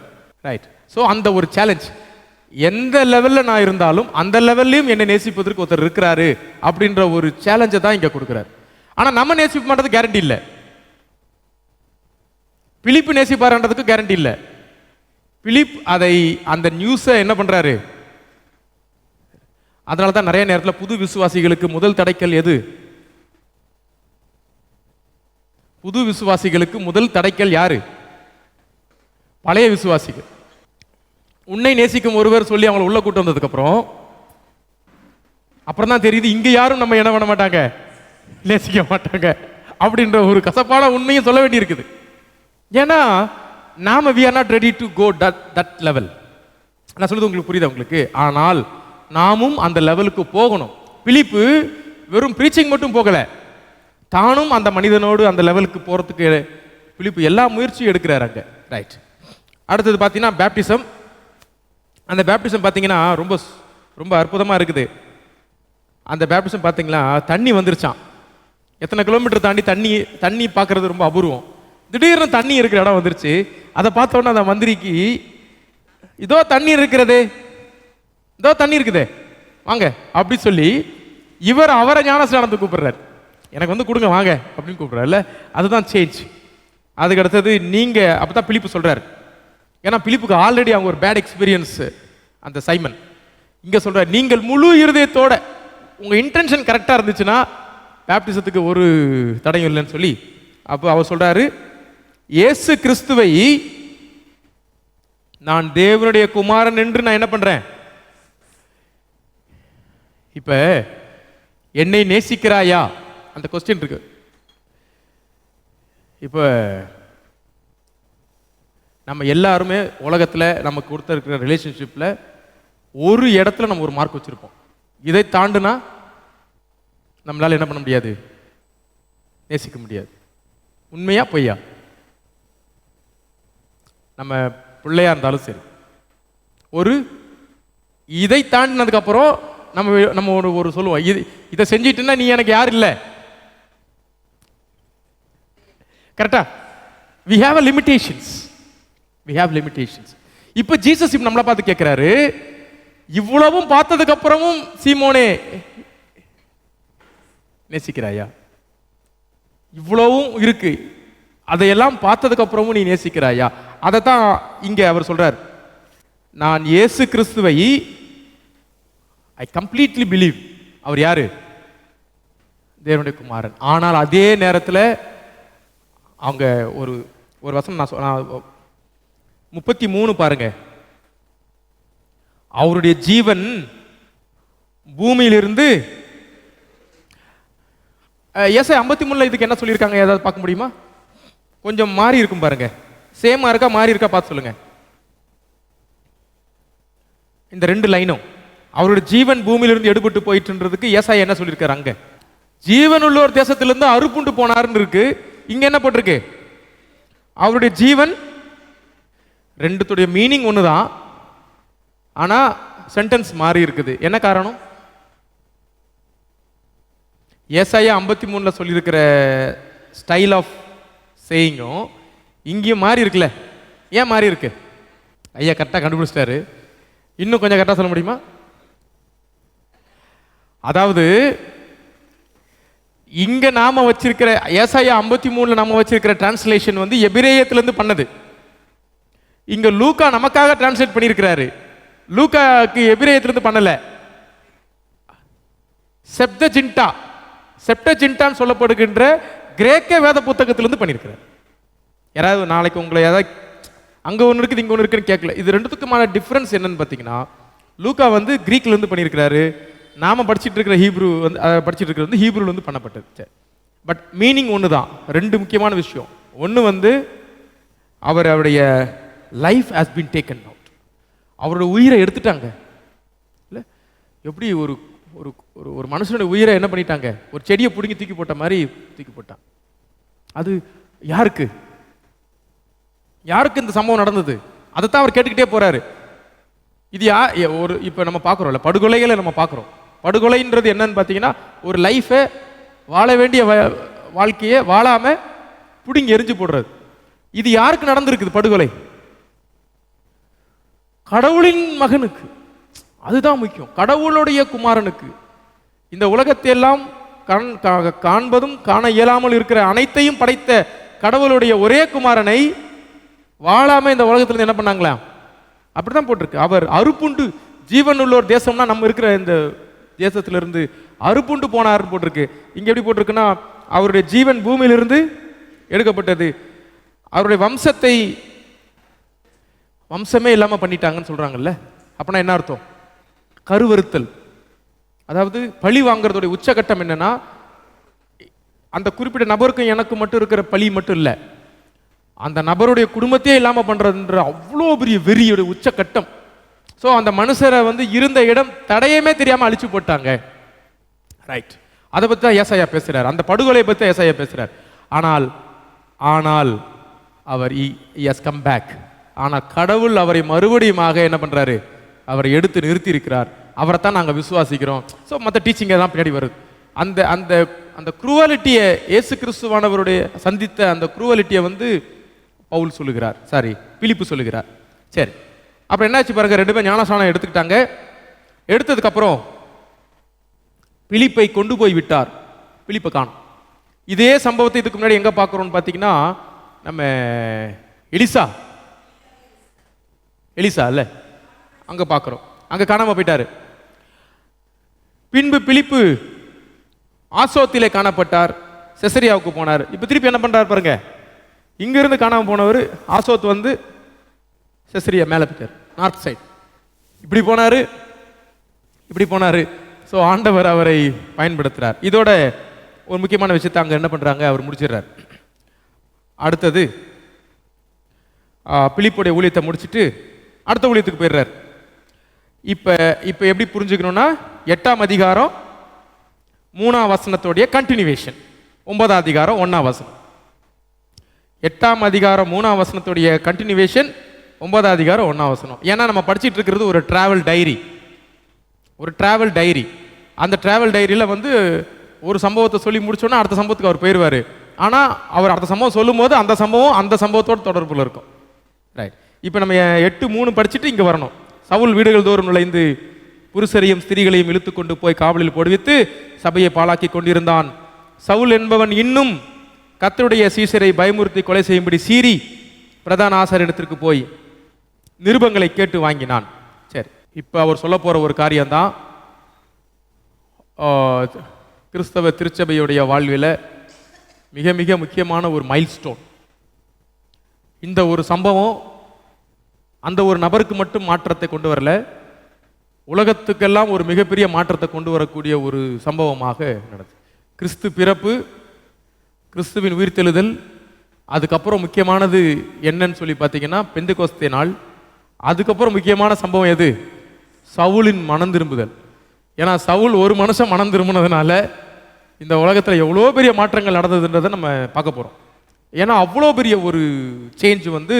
ரைட். ஸோ அந்த ஒரு சேலஞ்ச், எந்த லெவலில் நான் இருந்தாலும் அந்த லெவல்லையும் என்னை நேசிப்பதற்கு ஒருத்தர் இருக்கிறாரு அப்படின்ற ஒரு சேலஞ்சை தான் இங்கே கொடுக்குறாரு. ஆனால் நம்ம நேசிக்க மாட்டது கேரண்டி இல்லை. பிலிப்பு நேசிப்பாருன்றதுக்கு கேரண்டி இல்லை. பிலிப் அதை அந்த நியூஸை என்ன பண்றாரு, அதனால தான் நிறைய நேரத்தில் புது விசுவாசிகளுக்கு முதல் தடைக்கல் எது? புது விசுவாசிகளுக்கு முதல் தடைக்கல் யாரு? பழைய விசுவாசிகள். உன்னை நேசிக்கும் ஒருவர் சொல்லி அவங்களை உள்ள கூட்டு வந்ததுக்கு அப்புறம் தான் தெரியுது, இங்க யாரும் நம்ம என்ன பண்ண மாட்டாங்க, நேசிக்க மாட்டாங்க அப்படின்ற ஒரு கசப்பான உண்மையும் சொல்ல வேண்டி இருக்குது. ஏன்னா நாம we are not ready to go that level. நான் சொல்றது உங்களுக்கு புரியுதா உங்களுக்கு? ஆனால் நாமும் அந்த லெவலுக்கு போகணும். பிலிப்பு வெறும் பிரீச்சிங் மட்டும் போகல, தானும் அந்த மனிதனோடு அந்த லெவலுக்கு போறதுக்கு பிலிப்பு எல்லா முயற்சியும் எடுக்கிறாரு அங்க. ரைட். அடுத்தது பார்த்தீங்கன்னா பேப்டிசம். அந்த பேப்டிசம் பார்த்தீங்கன்னா ரொம்ப ரொம்ப அற்புதமா இருக்குது. அந்த பேப்டிசம் பார்த்தீங்கன்னா தண்ணி வந்துருச்சான். எத்தனை கிலோமீட்டர் தாண்டி தண்ணி பார்க்கறது ரொம்ப அபூர்வம். திடீர்னு தண்ணி இருக்கிற இடம் வந்துருச்சு. அதை பார்த்தோன்னா அந்த மந்திரிக்கு, இதோ தண்ணி இருக்கிறதே, இதோ தண்ணி இருக்குதே, வாங்க அப்படி சொல்லி இவர் அவரை ஞானஸ்நானத்துக்கு கூப்பிடுறாரு. எனக்கு கொடுங்க வாங்க அப்படின்னு கூப்பிடுறாருல்ல, அதுதான் சேஞ்ச். அதுக்கு அடுத்தது நீங்க அப்பதான் பிலிப்பு சொல்றாரு. ஏன்னா பிலிப்புக்கு ஆல்ரெடி அவங்க ஒரு பேட் எக்ஸ்பீரியன்ஸ். அந்த சைமன் இங்க சொல்றாரு, நீங்கள் முழு இருதயத்தோட உங்க இன்டென்ஷன் கரெக்டா இருந்துச்சுன்னா பேப்டிசத்துக்கு ஒரு தடையும் இல்லைன்னு சொல்லி, அப்போ அவர் சொல்றாரு, இயேசு கிறிஸ்துவை நான் தேவனுடைய குமாரன் என்று நான் என்ன பண்றேன். இப்ப என்னை நேசிக்கிறாயா அந்த கொஸ்டின் இருக்கு. இப்ப நம்ம எல்லாருமே உலகத்துல நமக்கு கொடுத்த இருக்கிற ரிலேஷன்ஷிப்ல ஒரு இடத்துல நம்ம ஒரு மார்க் வச்சிருப்போம். இதை தாண்டுனா நம்மளால என்ன பண்ண முடியாது, நேசிக்க முடியாது. உண்மையா பொய்யா? நம்ம பிள்ளையா இருந்தாலும் சரி, ஒரு இதை தாண்டினதுக்கு அப்புறம் நம்ம ஒரு சொல்லுவோம், இதை செஞ்சிட்டுன்னா நீ எனக்கு யார் இல்லை. கரெக்டா? we have a limitations. இப்ப ஜீசஸ் நம்மளை பார்த்து கேட்கிறாரு, இவ்வளவும் பார்த்ததுக்கு அப்புறமும் சீமோனே நேசிக்கிறாயா? இவ்வளவும் இருக்கு, அதையெல்லாம் பார்த்ததுக்கு அப்புறமும் நீ நேசிக்கிறாயா? அதை தான் இங்க அவர் சொல்றார். நான் இயேசு கிறிஸ்துவை ஐ கம்ப்ளீட்லி பிலீவ். அவர் யாரு? தேவனுடைய குமாரன். ஆனால் அதே நேரத்தில் அவங்க ஒரு வசனம் நான் 33 பாருங்க. அவருடைய ஜீவன் பூமியிலிருந்து, ஏசாயா 53 இதுக்கு என்ன சொல்லியிருக்காங்க, ஏதாவது பார்க்க முடியுமா? கொஞ்சம் மாறி இருக்கும் பாருங்க. சேமா இருக்கா மாறி இருக்கா பார்த்து சொல்லுங்க. இந்த 2 லைனும் அவருடைய ஜீவன் பூமியிலிருந்து எடுபட்டு போயிட்டுன்றதுக்கு ஏசாயா என்ன சொல்லியிருக்காரு? அங்க ஜீவன் உள்ள ஒரு தேசத்திலிருந்து அறுப்புண்டு போனாருன்னு இருக்கு. இங்க என்ன போட்டிருக்கு? அவருடைய ஜீவன். ரெண்டுத்துடைய மீனிங் ஒண்ணுதான், ஆனா சென்டென்ஸ் மாறி இருக்குது. என்ன காரணம்? ஏசாயா 53 சொல்லியிருக்கிற ஸ்டைல் ஆஃப் சேயிங்கும் இங்கேயும் மாறி இருக்குல்ல. ஏன் மாறி இருக்கு? ஐயா கரெக்டாக கண்டுபிடிச்சிட்டாரு. இன்னும் கொஞ்சம் கரெக்டாக சொல்ல முடியுமா? அதாவது இங்க நாம வச்சிருக்கிற ஏசாயா 53 நாம வச்சிருக்கிற டிரான்ஸ்லேஷன் எபிரேயத்திலிருந்து பண்ணது. இங்க லூக்கா நமக்காக டிரான்ஸ்லேட் பண்ணியிருக்கிறாரு. லூக்காக்கு எபிரேயத்திலிருந்து பண்ணல, செப்டஜிண்டான்னு சொல்லப்படுகின்ற கிரேக்க வேத புத்தகத்திலிருந்து பண்ணியிருக்கிறார். யாராவது நாளைக்கு உங்களை ஏதாவது அங்கே ஒன்று இருக்குது இங்கே ஒன்று இருக்குன்னு கேட்கல. இது ரெண்டுத்துக்குமான டிஃப்ரென்ஸ் என்னன்னு பார்த்தீங்கன்னா, லூக்கா வந்து கிரீக்லேருந்து பண்ணியிருக்கிறாரு, நாம் படிச்சுட்டு இருக்கிற ஹீப்ரூ வந்து படிச்சுட்டு இருக்கிறது வந்து ஹீப்ரூலேருந்து பண்ணப்பட்டது. சரி, பட் மீனிங் ஒன்று தான். ரெண்டு முக்கியமான விஷயம். ஒன்று வந்து அவருடைய life has been taken out, அவரோட உயிரை எடுத்துட்டாங்க. இல்லை, எப்படி ஒரு ஒரு ஒரு மனுஷனுடைய உயிரை என்ன பண்ணிட்டாங்க, ஒரு செடியை பிடுங்கி தூக்கி போட்ட மாதிரி தூக்கி போட்டான். அது யாருக்கு யாருக்கு இந்த சம்பவம் நடந்தது? அதைத்தான் அவர் கேட்டுக்கிட்டே போறாரு. இது ஒரு இப்போ நம்ம பார்க்குறோம்ல, படுகொலைகளை நம்ம பார்க்குறோம். படுகொலைன்றது என்னன்னு பார்த்தீங்கன்னா, ஒரு லைஃபை வாழ வேண்டிய வாழ்க்கையை வாழாம பிடுங்கி எரிஞ்சு போடுறது. இது யாருக்கு நடந்திருக்குது படுகொலை? கடவுளின் மகனுக்கு. அதுதான் முக்கியம், கடவுளுடைய குமாரனுக்கு. இந்த உலகத்தை எல்லாம் காண்பதும் காண இயலாமல் இருக்கிற அனைத்தையும் படைத்த கடவுளுடைய ஒரே குமாரனை வாழாம இந்த உலகத்துல என்ன பண்ணாங்களா? அப்படிதான் போட்டிருக்கு. அவர் அறுப்புண்டு ஜீவன் உள்ளோர் தேசம்னா நம்ம இருக்கிற இந்த தேசத்திலிருந்து அறுப்புண்டு போனார் போட்டிருக்கு. இங்க எப்படி போட்டிருக்குன்னா, அவருடைய ஜீவன் பூமியிலிருந்து எடுக்கப்பட்டது, அவருடைய வம்சமே இல்லாம பண்ணிட்டாங்கன்னு சொல்றாங்கல்ல. அப்படின்னா என்ன அர்த்தம்? கருவறுத்தல். அதாவது பழி வாங்குறதுடைய உச்சகட்டம் என்னன்னா, அந்த குறிப்பிட்ட நபருக்கும் எனக்கு மட்டும் இருக்கிற பழி மட்டும் இல்லை, அந்த நபருடைய குடும்பத்தையே இல்லாம பண்றதுன்ற அவ்வளோ பெரிய வெறியோட உச்சகட்டம். ஸோ அந்த மனுஷரை வந்து இருந்த இடம் தடையமே தெரியாம அழிச்சு போட்டாங்க. ரைட், அதை பத்தி தான் ஏசாயா பேசுறார், அந்த படுகொலையை பத்தி தான் ஏசாயா பேசுறார். ஆனால் அவர் ஹஸ் கம் பேக். ஆனால் கடவுள் அவரை மறுபடியுமாக என்ன பண்றாரு? அவரை எடுத்து நிறுத்தி இருக்கிறார். அவரை தான் நாங்கள் விசுவாசிக்கிறோம். ஸோ மற்ற டீச்சிங்கை தான் பின்னாடி வருது. அந்த அந்த அந்த குரூவலிட்டியை, இயேசு கிறிஸ்துவானவருடைய சந்தித்த அந்த குரூவலிட்டியை வந்து பவுல் சொல்லுகிறார், பிலிப்பு சொல்லுகிறார். சரி, அப்புறம் என்னாச்சு பாருங்க, ரெண்டு பேரும் ஞானஸ்நானம் எடுத்துக்கிட்டாங்க. எடுத்ததுக்கு அப்புறம் பிலிப்பை கொண்டு போய் விட்டார். பிலிப்பை காணும். இதே சம்பவத்தை இதுக்கு முன்னாடி எங்க பார்க்கிறோம்னு பார்த்தீங்கன்னா, நம்ம எலிசா இல்ல, அங்க பார்க்கிறோம். அங்க காணாம போயிட்டாரு. பின்பு பிலிப்பு ஆசோத்திலே காணப்பட்டார், செசரியாவுக்கு போனார். இப்ப திருப்பி என்ன பண்றாரு பாருங்க, இங்க இருந்து காணாம போனவர் ஆசோத் வந்து செசரியா மேல போயிட்டார், நார்த் சைட். இப்படி போனாரு. ஸோ ஆண்டவர் அவரை பயன்படுத்துறார். இதோட ஒரு முக்கியமான விஷயத்தை அங்க என்ன பண்றாங்க, அவர் முடிச்சிடுறார். அடுத்தது பிலிப்புடைய ஊழியத்தை முடிச்சுட்டு அடுத்த ஊழியத்துக்கு போயிடுறார். இப்ப எப்படி புரிஞ்சுக்கணும்னா, 8ஆம் அதிகாரம் 3ஆம் வசனத்தோடைய கண்டினியூவேஷன், 9ஆம் அதிகாரம் 1ஆம் வசனம். 8ஆம் அதிகாரம் 3ஆம் வசனத்துடைய கண்டினியூவேஷன், 9ஆம் அதிகாரம் 1ஆம் வசனம். ஏன்னா நம்ம படிச்சுட்டு இருக்கிறது ஒரு டிராவல் டைரி. அந்த டிராவல் டைரியில் வந்து ஒரு சம்பவத்தை சொல்லி முடிச்சோன்னா அடுத்த சம்பவத்துக்கு அவர் போயிடுவார். ஆனால் அவர் அடுத்த சம்பவம் சொல்லும் போது அந்த சம்பவத்தோட தொடர்புல இருக்கும். ரைட், இப்போ நம்ம 8:3 படிச்சுட்டு இங்கே வரணும். சவுல் வீடுகள் தோறும் நுழைந்து புருஷரையும் ஸ்திரீகளையும் இழுத்து கொண்டு போய் காவலில் போடுவித்து சபையை பாழாக்கி கொண்டிருந்தான். சவுல் என்பவன் இன்னும் கர்த்தருடைய சீஷரை பயமுறுத்தி கொலை செய்யும்படி சீறி பிரதான ஆசாரியனிடத்திற்கு போய் நிருபங்களை கேட்டு வாங்கினான். சரி, இப்போ அவர் சொல்ல போற ஒரு காரியம்தான் கிறிஸ்தவ திருச்சபையுடைய வாழ்வில் மிக மிக முக்கியமான ஒரு மைல்ஸ்டோன். இந்த ஒரு சம்பவம் அந்த ஒரு நபருக்கு மட்டும் மாற்றத்தை கொண்டு வரல, உலகத்துக்கெல்லாம் ஒரு மிகப்பெரிய மாற்றத்தை கொண்டு வரக்கூடிய ஒரு சம்பவமாக நடந்தது. கிறிஸ்து பிறப்பு, கிறிஸ்துவின் உயிர்த்தெழுதல், அதுக்கப்புறம் முக்கியமானது என்னன்னு சொல்லி பார்த்தீங்கன்னா பெந்தெகோஸ்தே நாள். அதுக்கப்புறம் முக்கியமான சம்பவம் எது? சவுலின் மனம் திரும்புதல். ஏன்னா சவுல் ஒரு மனுஷன் மனம் திரும்பினதுனால இந்த உலகத்தில் எவ்வளோ பெரிய மாற்றங்கள் நடந்ததுன்றதை நம்ம பார்க்க போகிறோம். ஏன்னா அவ்வளோ பெரிய ஒரு சேஞ்ச் வந்து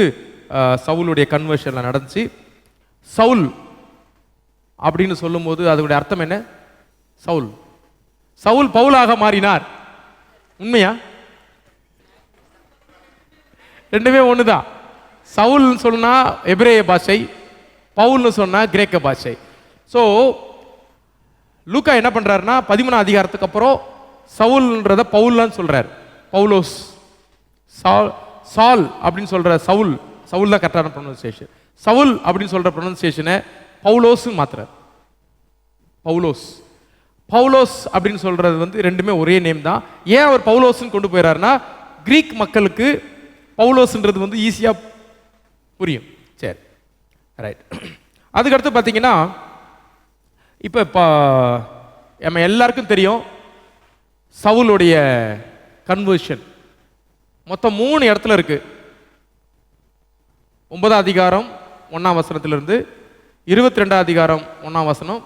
சவுலுடைய கன்வர்ஷனில் நடந்துச்சு. சவுல் அப்படின்னு சொல்லும் போது அதோடைய அர்த்தம் என்ன? சவுல் பவுலாக மாறினார். உண்மையா? ரெண்டுமே ஒண்ணுதான். சவுல்னு சொன்னா எபிரேய பாஷை, பவுல்னு சொன்னா கிரேக்க பாஷை. ஸோ லூக்கா என்ன பண்றாருன்னா 13ஆம் அதிகாரத்துக்கு அப்புறம் சவுல்ன்றத பவுல்லான்னு சொல்றாரு. பவுலோஸ், சால் அப்படின்னு சொல்ற சவுல் தான் கரெக்டான ப்ரொனன்சியேஷன். சவுல் அப்படின்னு சொல்ற ப்ரொனன்சியேஷனை பவுலோஸ் மாத்துறார். பவுலோஸ் அப்படின்னு சொல்றது வந்து ரெண்டுமே ஒரே நேம் தான். ஏன் அவர் பவுலோஸ்ன்னு கொண்டு போயிறாருன்னா, கிரீக் மக்களுக்கு பவுலோஸ்ன்றது வந்து ஈஸியா புரியும். சரி, ரைட். அதுக்கடுத்து பார்த்தீங்கன்னா இப்போ நம்ம எல்லாருக்கும் தெரியும் சவுலுடைய கன்வர்ஷன் மொத்தம் 3 இடத்துல இருக்கு. 9ஆம் அதிகாரம் 1ஆம் வசனத்திலிருந்து 22ஆம் அதிகாரம் 1ஆம் வசனம்,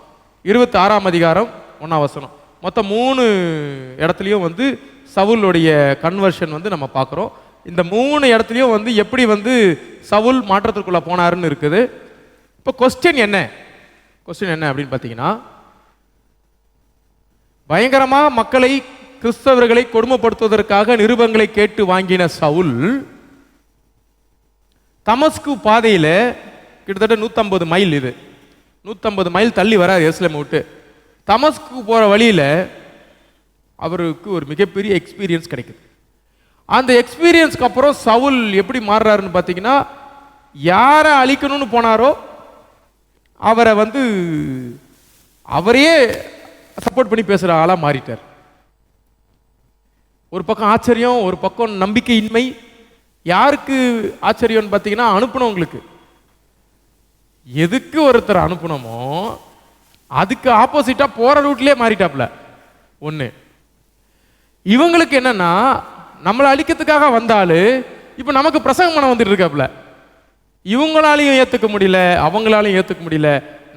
26ஆம் அதிகாரம் 1ஆம் வசனம், மொத்தம் 3 இடத்துலையும் வந்து சவுலுடைய கன்வர்ஷன் வந்து நம்ம பார்க்குறோம். இந்த 3 இடத்துலையும் வந்து எப்படி வந்து சவுல் மாற்றத்திற்குள்ள போனாருன்னு இருக்குது. இப்போ கொஸ்டின் என்ன அப்படின்னு பார்த்தீங்கன்னா, பயங்கரமா மக்களை கிறிஸ்தவர்களை கொடுமைப்படுத்துவதற்காக நிருபங்களை கேட்டு வாங்கின சவுல் தமஸ்கு பாதையில கிட்டத்தட்ட 150 மைல், இது 150 மைல் தள்ளி வரார் எருசலேமை விட்டு. தமஸ்கு போற வழியில அவருக்கு ஒரு மிகப்பெரிய எக்ஸ்பீரியன்ஸ் கிடைக்குது. அந்த எக்ஸ்பீரியன்ஸ்க்கு அப்புறம் சவுல் எப்படி மாறுறாருன்னு பார்த்தீங்கன்னா, யாரை அழிக்கணும்னு போனாரோ அவரை வந்து அவரையே சப்போர்ட் பண்ணி பேசுற ஆளா மாறிட்டார். ஒரு பக்கம் ஆச்சரியம், ஒரு பக்கம் நம்பிக்கையின்மை. யாருக்கு ஆச்சரியம்னு பார்த்தீங்கன்னா, அனுப்புனவங்களுக்கு. எதுக்கு ஒருத்தர் அனுப்புனமோ அதுக்கு ஆப்போசிட்டா போற ரூட்லயே மாறிட்டாப்ல. ஒண்ணு. இவங்களுக்கு என்னன்னா, நம்மளை அழிக்கிறதுக்காக வந்தாலு இப்ப நமக்கு பிரசங்கம் பண்ண வந்துட்டு இருக்காப்ல. இவங்களாலையும் ஏத்துக்க முடியல, அவங்களாலையும் ஏத்துக்க முடியல.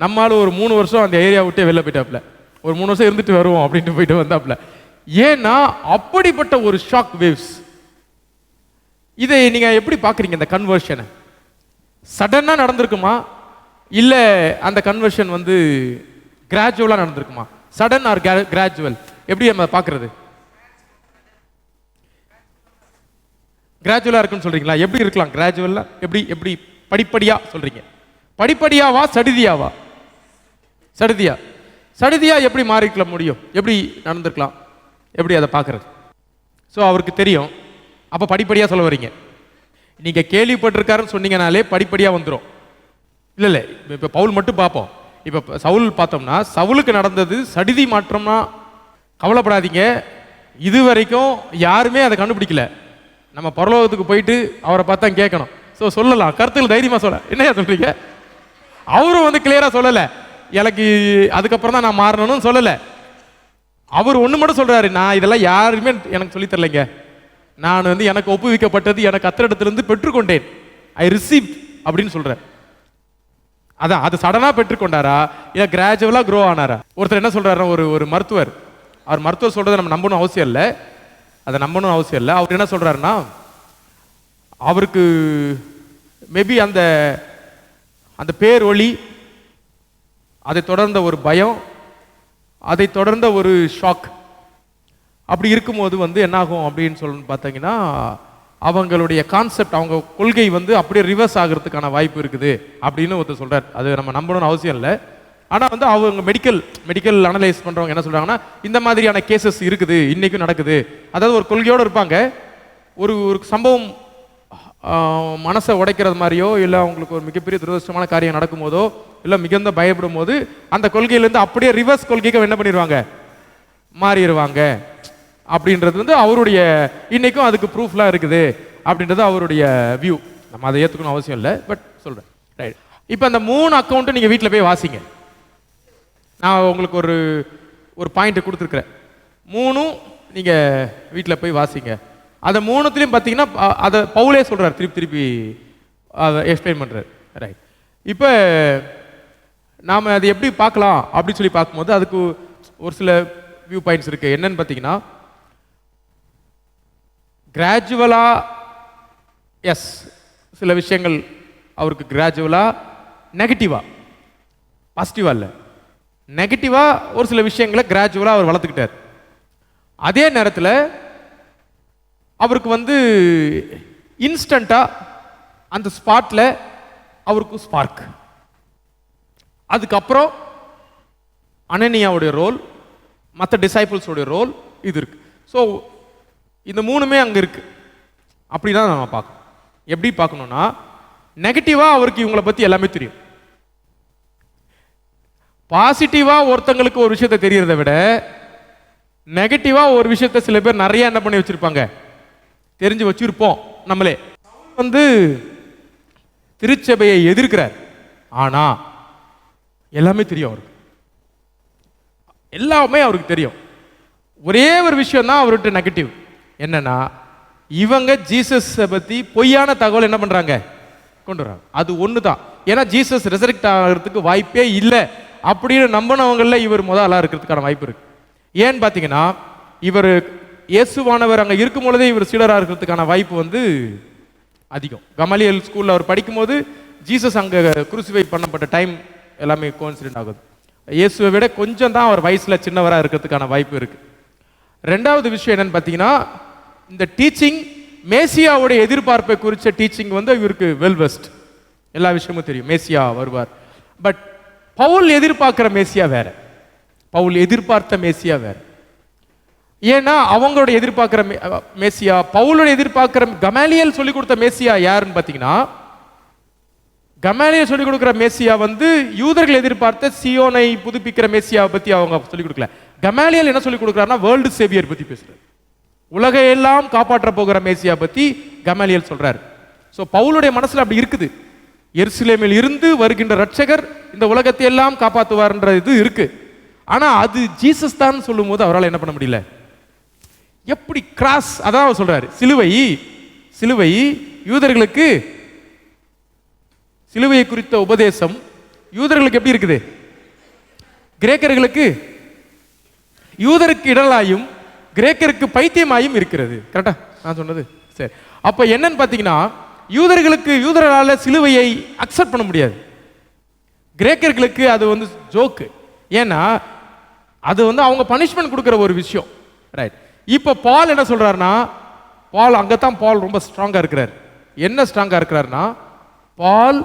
நம்மளால ஒரு 3 வருஷம் அந்த ஏரியா விட்டே வெளில போயிட்டாப்ல. ஒரு 3 வருஷம் இருந்துட்டு வருவோம் அப்படின்ட்டு போயிட்டு வந்தாப்ல. ஏன்னா அப்படிப்பட்ட ஒரு ஷாக் வேவ்ஸ். இதை நீங்க எப்படி பாக்குறீங்க? இந்த கன்வர்ஷனை சடனா நடந்திருக்குமா, இல்ல அந்த கன்வர்ஷன் வந்து கிராஜுவலா நடந்திருக்குமா? சடன் ஆர் கிராஜுவல், எப்படி நம்ம பாக்குறது? கிராஜுவலா இருக்குன்னு சொல்றீங்களா? எப்படி இருக்கலாம் கிராஜுவலா? எப்படி எப்படி படிப்படியா சொல்றீங்க? படிப்படியாவா சடுதியாவா? சடுதியா. சடுதியா எப்படி மாறிக்கல முடியும்? எப்படி நடந்திருக்கலாம்? எப்படி அதை பார்க்கறது? ஸோ அவருக்கு தெரியும். அப்போ படிப்படியாக சொல்ல வரீங்க. நீங்கள் கேள்விப்பட்டிருக்காருன்னு சொன்னீங்கனாலே படிப்படியாக வந்துடும். இல்லை இல்லை, இப்போ பவுல் மட்டும் பார்ப்போம். இப்போ சவுல் பார்த்தோம்னா, சவுலுக்கு நடந்தது சடுதி மாற்றம்னா கவலைப்படாதீங்க. இது வரைக்கும் யாருமே அதை கண்டுபிடிக்கல. நம்ம பரலோகத்துக்கு போயிட்டு அவரை பார்த்தா கேட்கணும். ஸோ சொல்லலாம், கருத்துக்கள் தைரியமாக சொல்ல. என்னையா சொல்றீங்க? அவரும் வந்து கிளியரா சொல்லலை, எனக்கு அதுக்கப்புறம் தான் நான் மாறணும்னு சொல்லலை. அவர் ஒன்று மட்டும் சொல்றாரு, நான் இதெல்லாம் யாருமே எனக்கு சொல்லி தரலைங்க. நான் வந்து எனக்கு ஒப்புவிக்கப்பட்டது எனக்கு கர்த்தரிடத்திலிருந்து பெற்றுக்கொண்டேன். ஐ ரிசீவ் அப்படின்னு சொல்றேன். அதான் அது சடனா பெற்றுக்கொண்டாரா இல்ல கிராஜுவலா க்ரோ ஆனாரா? ஒருத்தர் என்ன சொல்றாரு, ஒரு மருத்துவர், அவர் மருத்துவர் சொல்றதை நம்ம நம்பணும் அவசியம் இல்லை, அதை நம்பணும் அவசியம் இல்லை. அவர் என்ன சொல்றாருன்னா, அவருக்கு மேபி அந்த அந்த பேர் ஒளி, அதை தொடர்ந்த ஒரு பயம், அதை தொடர்ந்த ஒரு ஷாக், அப்படி இருக்கும்போது வந்து என்னாகும் அப்படின்னு சொல்லணும்னு பார்த்தீங்கன்னா, அவங்களுடைய கான்செப்ட், அவங்க கொள்கை வந்து அப்படியே ரிவர்ஸ் ஆகிறதுக்கான வாய்ப்பு இருக்குது அப்படின்னு ஒருத்தர் சொல்றார். அது நம்ம நம்பணும்னு அவசியம் இல்லை. ஆனால் வந்து அவங்க மெடிக்கல் அனலைஸ் பண்ணுறவங்க என்ன சொல்கிறாங்கன்னா, இந்த மாதிரியான கேசஸ் இருக்குது, இன்றைக்கும் நடக்குது. அதாவது ஒரு கொள்கையோடு இருப்பாங்க, ஒரு சம்பவம் மனசை உடைக்கிறது மாதிரியோ, இல்லை அவங்களுக்கு ஒரு மிகப்பெரிய துரதிருஷ்டமான காரியம் நடக்கும் போதோ, இல்லை மிகுந்த பயப்படும் போது அந்த கொள்கையிலேருந்து அப்படியே ரிவர்ஸ் கொள்கைக்கு என்ன பண்ணிடுவாங்க, மாறிடுவாங்க. அப்படின்றது வந்து அவருடைய, இன்னைக்கும் அதுக்கு ப்ரூஃப்லாம் இருக்குது அப்படின்றது அவருடைய வியூ. நம்ம அதை ஏற்றுக்கணும் அவசியம் இல்லை, பட் சொல்கிறேன். ரைட். இப்போ அந்த 3 அக்கௌண்ட்டும் நீங்கள் வீட்டில் போய் வாசிங்க. நான் உங்களுக்கு ஒரு பாயிண்ட் கொடுத்துருக்குறேன். 3ம் நீங்கள் வீட்டில் போய் வாசிங்க. அதை 3த்துலையும் பார்த்தீங்கன்னா அதை பவுலே சொல்கிறார், திருப்பி அதை எக்ஸ்பிளைன் பண்ணுறாரு. ரைட். இப்போ நாம் அதை எப்படி பார்க்கலாம் அப்படின்னு சொல்லி பார்க்கும்போது அதுக்கு ஒரு சில வியூ பாயிண்ட்ஸ் இருக்குது. என்னன்னு பார்த்தீங்கன்னா, கிராஜுவலா எஸ், சில விஷயங்கள் அவருக்கு கிராஜுவலா நெகட்டிவா, பாசிட்டிவா இல்லை, நெகட்டிவா ஒரு சில விஷயங்களை கிராஜுவலா அவர் வளர்த்துக்கிட்டார். அதே நேரத்தில் அவருக்கு வந்து இன்ஸ்டண்டா அந்த ஸ்பாட்ல அவருக்கு ஸ்பார்க். அதுக்கப்புறம் அனனியாவுடைய ரோல், மற்ற டிசைபிள்ஸோடைய ரோல் இது இருக்கு. ஸோ இந்த 3மே அங்கே இருக்கு. அப்படிதான் நம்ம பார்க்கணும். எப்படி பார்க்கணும்னா, நெகட்டிவா அவருக்கு இவங்களை பத்தி எல்லாமே தெரியும். பாசிட்டிவா ஒருத்தங்களுக்கு ஒரு விஷயத்தை தெரியறதை விட நெகட்டிவா ஒரு விஷயத்தை சில பேர் நிறைய என்ன பண்ணி வச்சிருப்பாங்க, தெரிஞ்சு வச்சிருப்போம் நம்மளே. வந்து திருச்சபையை எதிர்க்கிறார். ஆனா எல்லாமே தெரியும் அவருக்கு, எல்லாமே அவருக்கு தெரியும். ஒரே ஒரு விஷயம் தான் அவர்கிட்ட நெகட்டிவ், என்னன்னா இவங்க ஜீசஸ் பத்தி பொய்யான தகவல் என்ன பண்றாங்க, கொண்டு வராங்க. அது ஒன்று தான். ஏன்னா ஜீசஸ் ரெசரெக்ட் ஆகிறதுக்கு வாய்ப்பே இல்லை அப்படின்னு நம்பினவங்களில் இவர் முதல் ஆளாக இருக்கிறதுக்கான வாய்ப்பு இருக்கு. ஏன்னு பார்த்தீங்கன்னா இவர் இயேசுவானவர் அங்கே இருக்கும் பொழுதே இவர் சீடராக இருக்கிறதுக்கான வாய்ப்பு வந்து அதிகம். கமாலியல் ஸ்கூலில் அவர் படிக்கும்போது ஜீசஸ் அங்கே குருசிஃபை பண்ணப்பட்ட டைம் எல்லாமே கோஇன்சிடென்ட் ஆகுது. இயேசுவை விட கொஞ்சம் தான் அவர் வயசில் சின்னவராக இருக்கிறதுக்கான வாய்ப்பு இருக்கு. ரெண்டாவது விஷயம் என்னன்னு பார்த்தீங்கன்னா இந்த டீச்சிங், மேசியாவுடைய எதிர்பார்ப்பை குறித்த டீச்சிங் வந்து இவருக்கு வெல் பெஸ்ட், எல்லா விஷயமும் தெரியும், மேசியா வருவார். பட் பவுல் எதிர்பார்க்கிற மேசியா வேற, பவுல் எதிர்பார்த்த மேசியா வேற. ஏன்னா அவங்களோட எதிர்பார்க்கிற மேசியா, பவுலோட எதிர்பார்க்கிற கமாலியல் சொல்லிக் கொடுத்த மேசியா யாருன்னு பார்த்தீங்கன்னா, கமாலியல் சொல்லிக் கொடுக்கிற மேசியா வந்து யூதர்கள் எதிர்பார்த்த சியோனை புதுப்பிக்கிற மேசியாவை பத்தி அவங்க சொல்லிக் கொடுக்கல. கமாலியல் என்ன சொல்லிக் கொடுக்குறாருன்னா வேர்ல்டு சேவியர் பத்தி பேசுறாரு, உலகை எல்லாம் காப்பாற்ற போகிற மேசியா பத்தி கமாலியல் சொல்றாரு. ஸோ பவுலுடைய மனசுல அப்படி இருக்குது, எருசலேமில் இருந்து வருகின்ற ரட்சகர் இந்த உலகத்தை எல்லாம் காப்பாற்றுவார்ன்ற இது இருக்கு. ஆனா அது ஜீசஸ் தான் சொல்லும் போது அவரால் என்ன பண்ண முடியல, எப்படி கிராஸ், அதான் அவர் சொல்றாரு, சிலுவை சிலுவை யூதர்களுக்கு, சிலுவையை குறித்த உபதேசம் யூதர்களுக்கு எப்படி இருக்குது, கிரேக்கர்களுக்கு, யூதருக்கு இடலாயும் கிரேக்கருக்கு பைத்தியமாயும் இருக்கிறது. கரெக்டா நான் சொன்னது? சரி, அப்ப என்னன்னு பாத்தீங்கன்னா யூதர்களுக்கு யூதர்களால சிலுவையை அக்செப்ட் பண்ண முடியாது, கிரேக்கர்களுக்கு அது வந்து ஜோக்கு. ஏன்னா அது வந்து அவங்க பனிஷ்மெண்ட் கொடுக்கிற ஒரு விஷயம், ரைட்? இப்போ பால் என்ன சொல்றாருன்னா, பால் அங்கதான் பால் ரொம்ப ஸ்ட்ராங்கா இருக்கிறார். என்ன ஸ்ட்ராங்கா இருக்கிறாருன்னா, பால்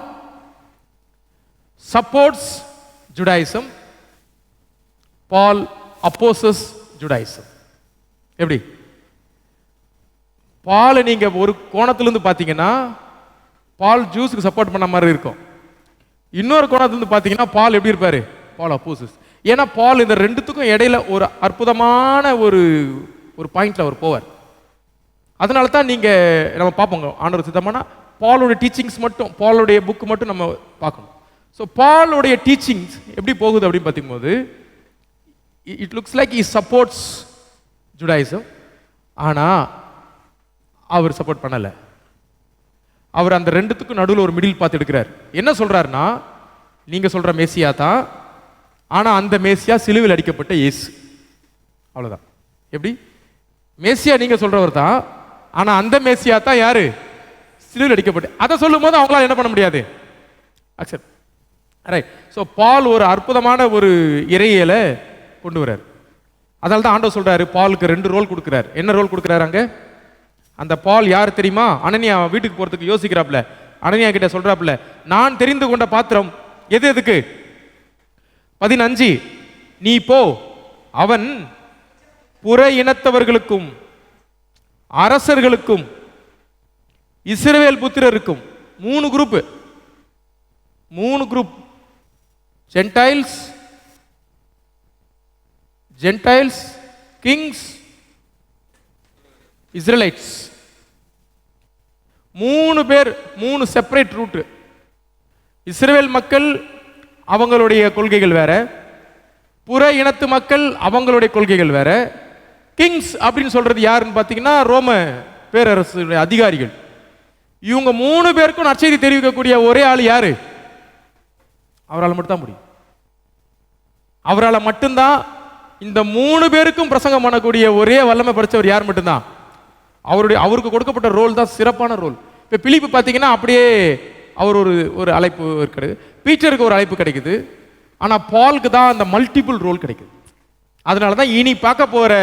சப்போர்ட்ஸ் ஜுடாயிசம், பால் அப்போசஸ் ஜுடாயிசம். எப்படி பால் நீங்க ஒரு கோணத்திலிருந்து பாத்தீங்கன்னா பால் ஜூஸுக்கு சப்போர்ட் பண்ண மாதிரி இருக்கும், இன்னொரு கோணத்திலிருந்து பாத்தீங்கன்னா பால் எப்படி இருப்பாரு, பால் அப்போசஸ். ஏன்னா பால் இந்த ரெண்டுத்துக்கும் இடையில ஒரு அற்புதமான ஒரு ஒரு பாயிண்ட்ல அவர் போவார். அதனால தான் நீங்க நம்ம பார்ப்போங்க ஆண்டவர் சித்தமானா பாலோட டீச்சிங்ஸ் மட்டும், பாலோடைய புக் மட்டும் நம்ம பார்க்கணும். ஸோ பாலோடைய டீச்சிங்ஸ் எப்படி போகுது அப்படின்னு பார்க்கும்போது it looks like E supports Judaism. ஆனா அவர் சப்போர்ட் பண்ணல, அவர் அந்த ரெண்டுத்துக்கும் நடுவில் ஒரு மிடில் பார்த்து எடுக்கிறார். என்ன சொல்றாருன்னா, நீங்க சொல்ற மேசியா தான், ஆனா அந்த மேசியா சிலுவையில் அடிக்கப்பட்ட இயேசு, அவ்வளவுதான். எப்படி மேசியா நீங்க சொல்றவர் தான், ஆனா அந்த மேசியா தான் யாரு, சிலுவையில் அடிக்கப்பட்ட. அதை சொல்லும் போது அவங்களால என்ன பண்ண முடியாது, அக்செப்ட். ரைட். ஸோ பால் ஒரு அற்புதமான ஒரு இறையியலை கொண்டு வர்றார். அதனால தான் ஆண்டவர் சொல்றாரு பாலுக்கு 2 ரோல் கொடுக்கிறார். என்ன ரோல் கொடுக்கிறாரு அங்க? அந்த பால் யார் தெரியுமா, அனனியா வீட்டுக்கு போறதுக்கு யோசிக்கிறாப்ல, அனனியா கிட்ட சொல்றாப்ல, நான் தெரிந்து கொண்ட பாத்திரம் எது எதுக்கு, 15 நீ போ, அவன் புற இனத்தவர்களுக்கும் அரசர்களுக்கும் இஸ்ரவேல் புத்திரருக்கும் 3 குரூப் ஜென்டைல்ஸ் கிங்ஸ் இஸ்ரேலைட்ஸ் 3 பேர், 3 செப்பரேட் ரூட். இஸ்ரவேல் மக்கள் அவங்களுடைய கொள்கைகள் வேற, புற இனத்து மக்கள் அவங்களுடைய கொள்கைகள் வேற. கிங்ஸ் அப்படின்னு சொல்றது யாருன்னு பார்த்தீங்கன்னா ரோம பேரரசு அதிகாரிகள். இவங்க 3 பேருக்கும் நற்செய்தி தெரிவிக்கக்கூடிய ஒரே ஆள் யாரு, அவரால் மட்டும்தான் முடியும். அவரால் மட்டும்தான் இந்த 3 பேருக்கும் பிரசங்கம் பண்ணக்கூடிய ஒரே வல்லமை படைச்சவர் யார் மட்டும்தான், அவருக்கு கொடுக்கப்பட்ட ரோல் தான் சிறப்பான ரோல். இப்போ பிலிப்பு பார்த்தீங்கன்னா அப்படியே அவர் ஒரு அழைப்பு கிடைக்குது, பீட்டருக்கு ஒரு அழைப்பு கிடைக்குது, ஆனால் பாலுக்கு தான் அந்த மல்டிபிள் ரோல் கிடைக்குது. அதனால தான் இனி பார்க்க போற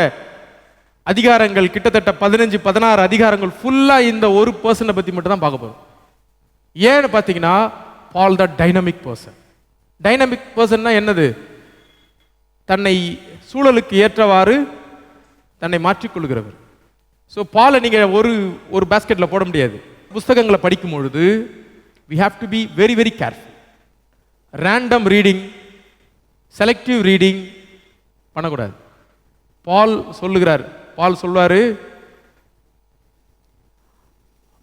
அதிகாரங்கள் கிட்டத்தட்ட 15-16 அதிகாரங்கள் ஃபுல்லா இந்த ஒரு பர்சனை பத்தி மட்டும் தான் பார்க்க போறோம். ஏன்னு பார்த்தீங்கன்னா பால் த டைனமிக் பர்சன். டைனமிக் பர்சன்னா என்னது, தன்னை சூழலுக்கு ஏற்றவாறு தன்னை மாற்றிக்கொள்கிறவர். ஸோ பாலை நீங்க ஒரு பேஸ்கெட்ல போட முடியாது. புஸ்தகங்களை படிக்கும் பொழுது we have to be very very careful. random reading, selective reading பண்ணக்கூடாது. பால் சொல்லுவாரு,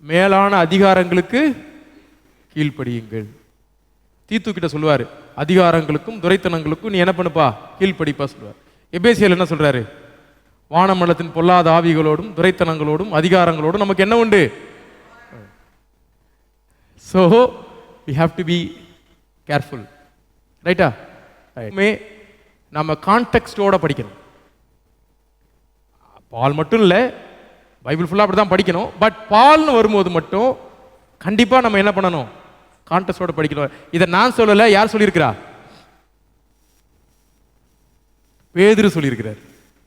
மேலான அதிகாரங்களுக்கு கீழ்ப்படியுங்கள். தீத்து கிட்ட சொல்லுவார், அதிகாரங்களுக்கும் துரைத்தனங்களுக்கும் நீ என்ன பண்ணுப்பா, கீழ்ப்படிப்பா சொல்லுவார். எபேசியர் என்ன சொல்றாரு, வானமண்டலத்தின் பொல்லாத ஆவிகளோடும் துரைத்தனங்களோடும் அதிகாரங்களோடும் நமக்கு என்ன உண்டு. So we have to be careful, ரைட்டா? நம்ம கான்டெக்ஸ்டோட படிக்கணும். பால் மட்டும் இல்லை, பைபிள் ஃபுல்லாக அப்படி தான் படிக்கணும். பட் பால்னு வரும்போது மட்டும் கண்டிப்பாக நம்ம என்ன பண்ணணும், கான்டெக்ஸ்டோட படிக்கணும். இதை நான் சொல்லலை, யார் சொல்லியிருக்கிறா? பேதுரு சொல்லியிருக்கிறார்.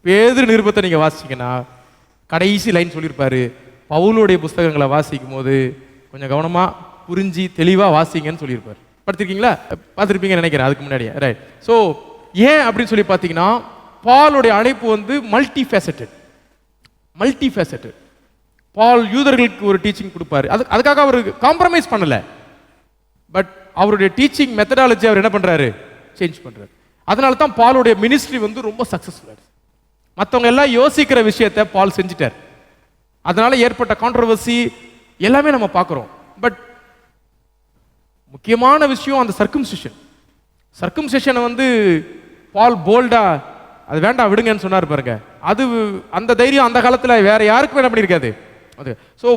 பேதுரு நிருபத்தை நீங்கள் வாசிங்கன்னா கடைசி லைன் சொல்லியிருப்பாரு, பவுலுடைய புஸ்தகங்களை வாசிக்கும் போது கொஞ்சம் கவனமாக புரிஞ்சு தெளிவாக வாசிங்கன்னு சொல்லியிருப்பார். பார்த்துருக்கீங்களா? பார்த்துருப்பீங்கன்னு நினைக்கிறேன் அதுக்கு முன்னாடியே. ரைட். ஸோ ஏன் அப்படின்னு சொல்லி பார்த்தீங்கன்னா, பாலுடைய அழைப்பு வந்து மல்டி ஃபேசட்டட். பால் யூதர்களுக்கு ஒரு டீச்சிங் கொடுப்பாரு, அதுக்காக அவர் காம்ப்ரமைஸ் பண்ணலை. பட் அவருடைய டீச்சிங் மெத்தடாலஜி அவர் என்ன பண்ணுறாரு, சேஞ்ச் பண்ணுறாரு. அதனால தான் பாலுடைய மினிஸ்ட்ரி வந்து ரொம்ப சக்ஸஸ்ஃபுல்லாக. மற்றவங்க எல்லாம் யோசிக்கிற விஷயத்தை பால் செஞ்சுட்டார். அதனால ஏற்பட்ட கான்ட்ரவர்சி எல்லாமே நம்ம பார்க்குறோம். பட் முக்கியமான விஷயம் அந்த சர்க்கம்சிஷனை வந்து பால் போல்டா அது வேண்டாம் விடுங்கன்னு சொன்னார் பாருங்க. அது அந்த தைரியம் அந்த காலத்தில் வேற யாருக்கும் என்ன பண்ணியிருக்காது அது. ஸோ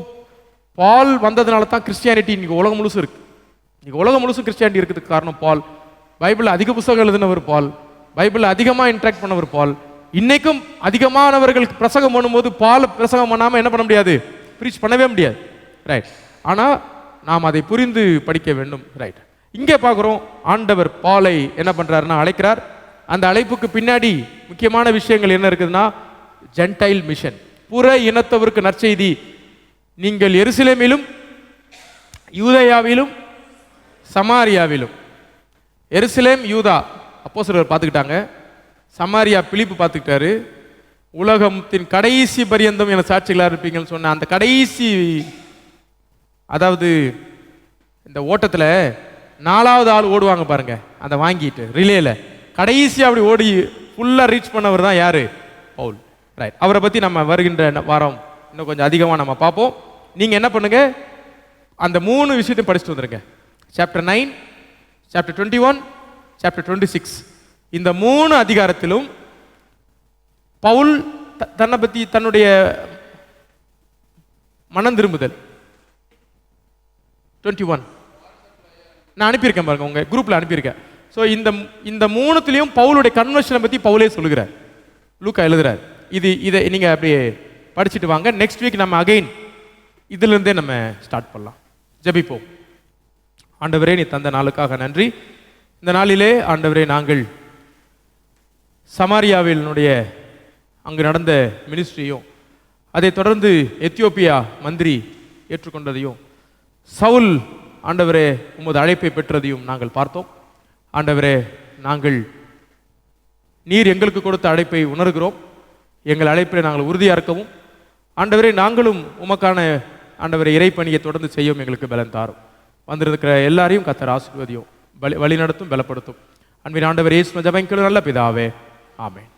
பால் வந்ததுனால தான் கிறிஸ்டியானிட்டி இன்னைக்கு உலகம் முழுசும் இருக்கு. இன்னைக்கு உலகம் முழுசும் கிறிஸ்டியானிட்டி இருக்கிறதுக்கு காரணம் பால். பைபிள் அதிக புத்தகம் எழுதினவர் பால், பைபிள் அதிகமாக இன்ட்ராக்ட் பண்ணவர் பால். இன்னைக்கும் அதிகமானவர்கள் பிரசங்கம் பண்ணும்போது பால் பிரசங்கம் பண்ணாமல் என்ன பண்ண முடியாது, ப்ரீச் பண்ணவே முடியாது. ரைட். ஆனால் நாம் அதை புரிந்து படிக்க வேண்டும். ரைட். இங்கே பார்க்குறோம், ஆண்டவர் பாலை என்ன பண்ணுறாருன்னா அழைக்கிறார். அந்த அழைப்புக்கு பின்னாடி முக்கியமான விஷயங்கள் என்ன இருக்குதுன்னா, ஜென்டைல் மிஷன், புற இனத்தவருக்கு நற்செய்தி. நீங்கள் எருசலேமிலும் யூதேயாவிலும் சமாரியாவிலும், எருசலேம் யூதா அப்போஸ்தலர் பார்த்துக்கிட்டாங்க, சமாரியா பிலிப்பு பார்த்துக்கிட்டாரு. உலகத்தின் கடைசி பரியந்தம் என சாட்சிகளாக இருப்பீங்கன்னு சொன்ன அந்த கடைசி, அதாவது இந்த ஓட்டத்தில் 4வது ஆள் ஓடுவாங்க பாருங்க, அதை வாங்கிட்டு ரிலேல கடைசி அப்படி ஓடி ஃபுல்லாக ரீச் பண்ணவர் தான் யாரு, பவுல். ரைட். அவரை பற்றி நம்ம வருகின்ற வாரம் இன்னும் கொஞ்சம் அதிகமாக நம்ம பார்ப்போம். நீங்கள் என்ன பண்ணுங்க, அந்த 3 விஷயத்தையும் படிச்சுட்டு வந்துருங்க. Chapter 9, chapter 21, chapter 26. இந்த 3 அதிகாரத்திலும் பவுல் தன்னை பற்றி, தன்னுடைய மனம் திரும்புதல். 21 நான் அனுப்பியிருக்கேன் பாருங்க, உங்க குரூப்ல அனுப்பியிருக்கேன். ஸோ இந்த 3த்துலையும் பவுலுடைய கன்வர்ஷனை பற்றி பவுலே சொல்லுகிறார், லூக்கா எழுதுறார். இதை நீங்க அப்படியே படிச்சுட்டு வாங்க. நெக்ஸ்ட் வீக் நம்ம அகைன் இதிலிருந்தே நம்ம ஸ்டார்ட் பண்ணலாம். ஜெபிப்போம். ஆண்டவரே, நீ தந்த நாளுக்காக நன்றி. இந்த நாளிலே ஆண்டவரே, நாங்கள் சமாரியாவினுடைய அங்கு நடந்த மினிஸ்ட்ரியும், அதை தொடர்ந்து எத்தியோப்பியா மந்திரி ஏற்றுக்கொண்டதையும், சவுல் ஆண்டவரே உமது அழைப்பை பெற்றதையும் நாங்கள் பார்த்தோம். ஆண்டவரே, நாங்கள் நீர் எங்களுக்கு கொடுத்த அழைப்பை உணர்கிறோம். எங்கள் அழைப்பில் நாங்கள் உறுதியாக இருக்கவும், ஆண்டவரே நாங்களும் உமக்கான ஆண்டவரை இறைப்பணியை தொடர்ந்து செய்யவும் எங்களுக்கு பலன் தாரும். வந்திருக்கிற எல்லாரையும் கர்த்தர் ஆசீர்வதியும், வழி நடத்தும், பலப்படுத்தும். அன்பின் ஆண்டவர் இயேசு ஜெபம் கேளும் நல்ல பிதாவே, ஆமென்.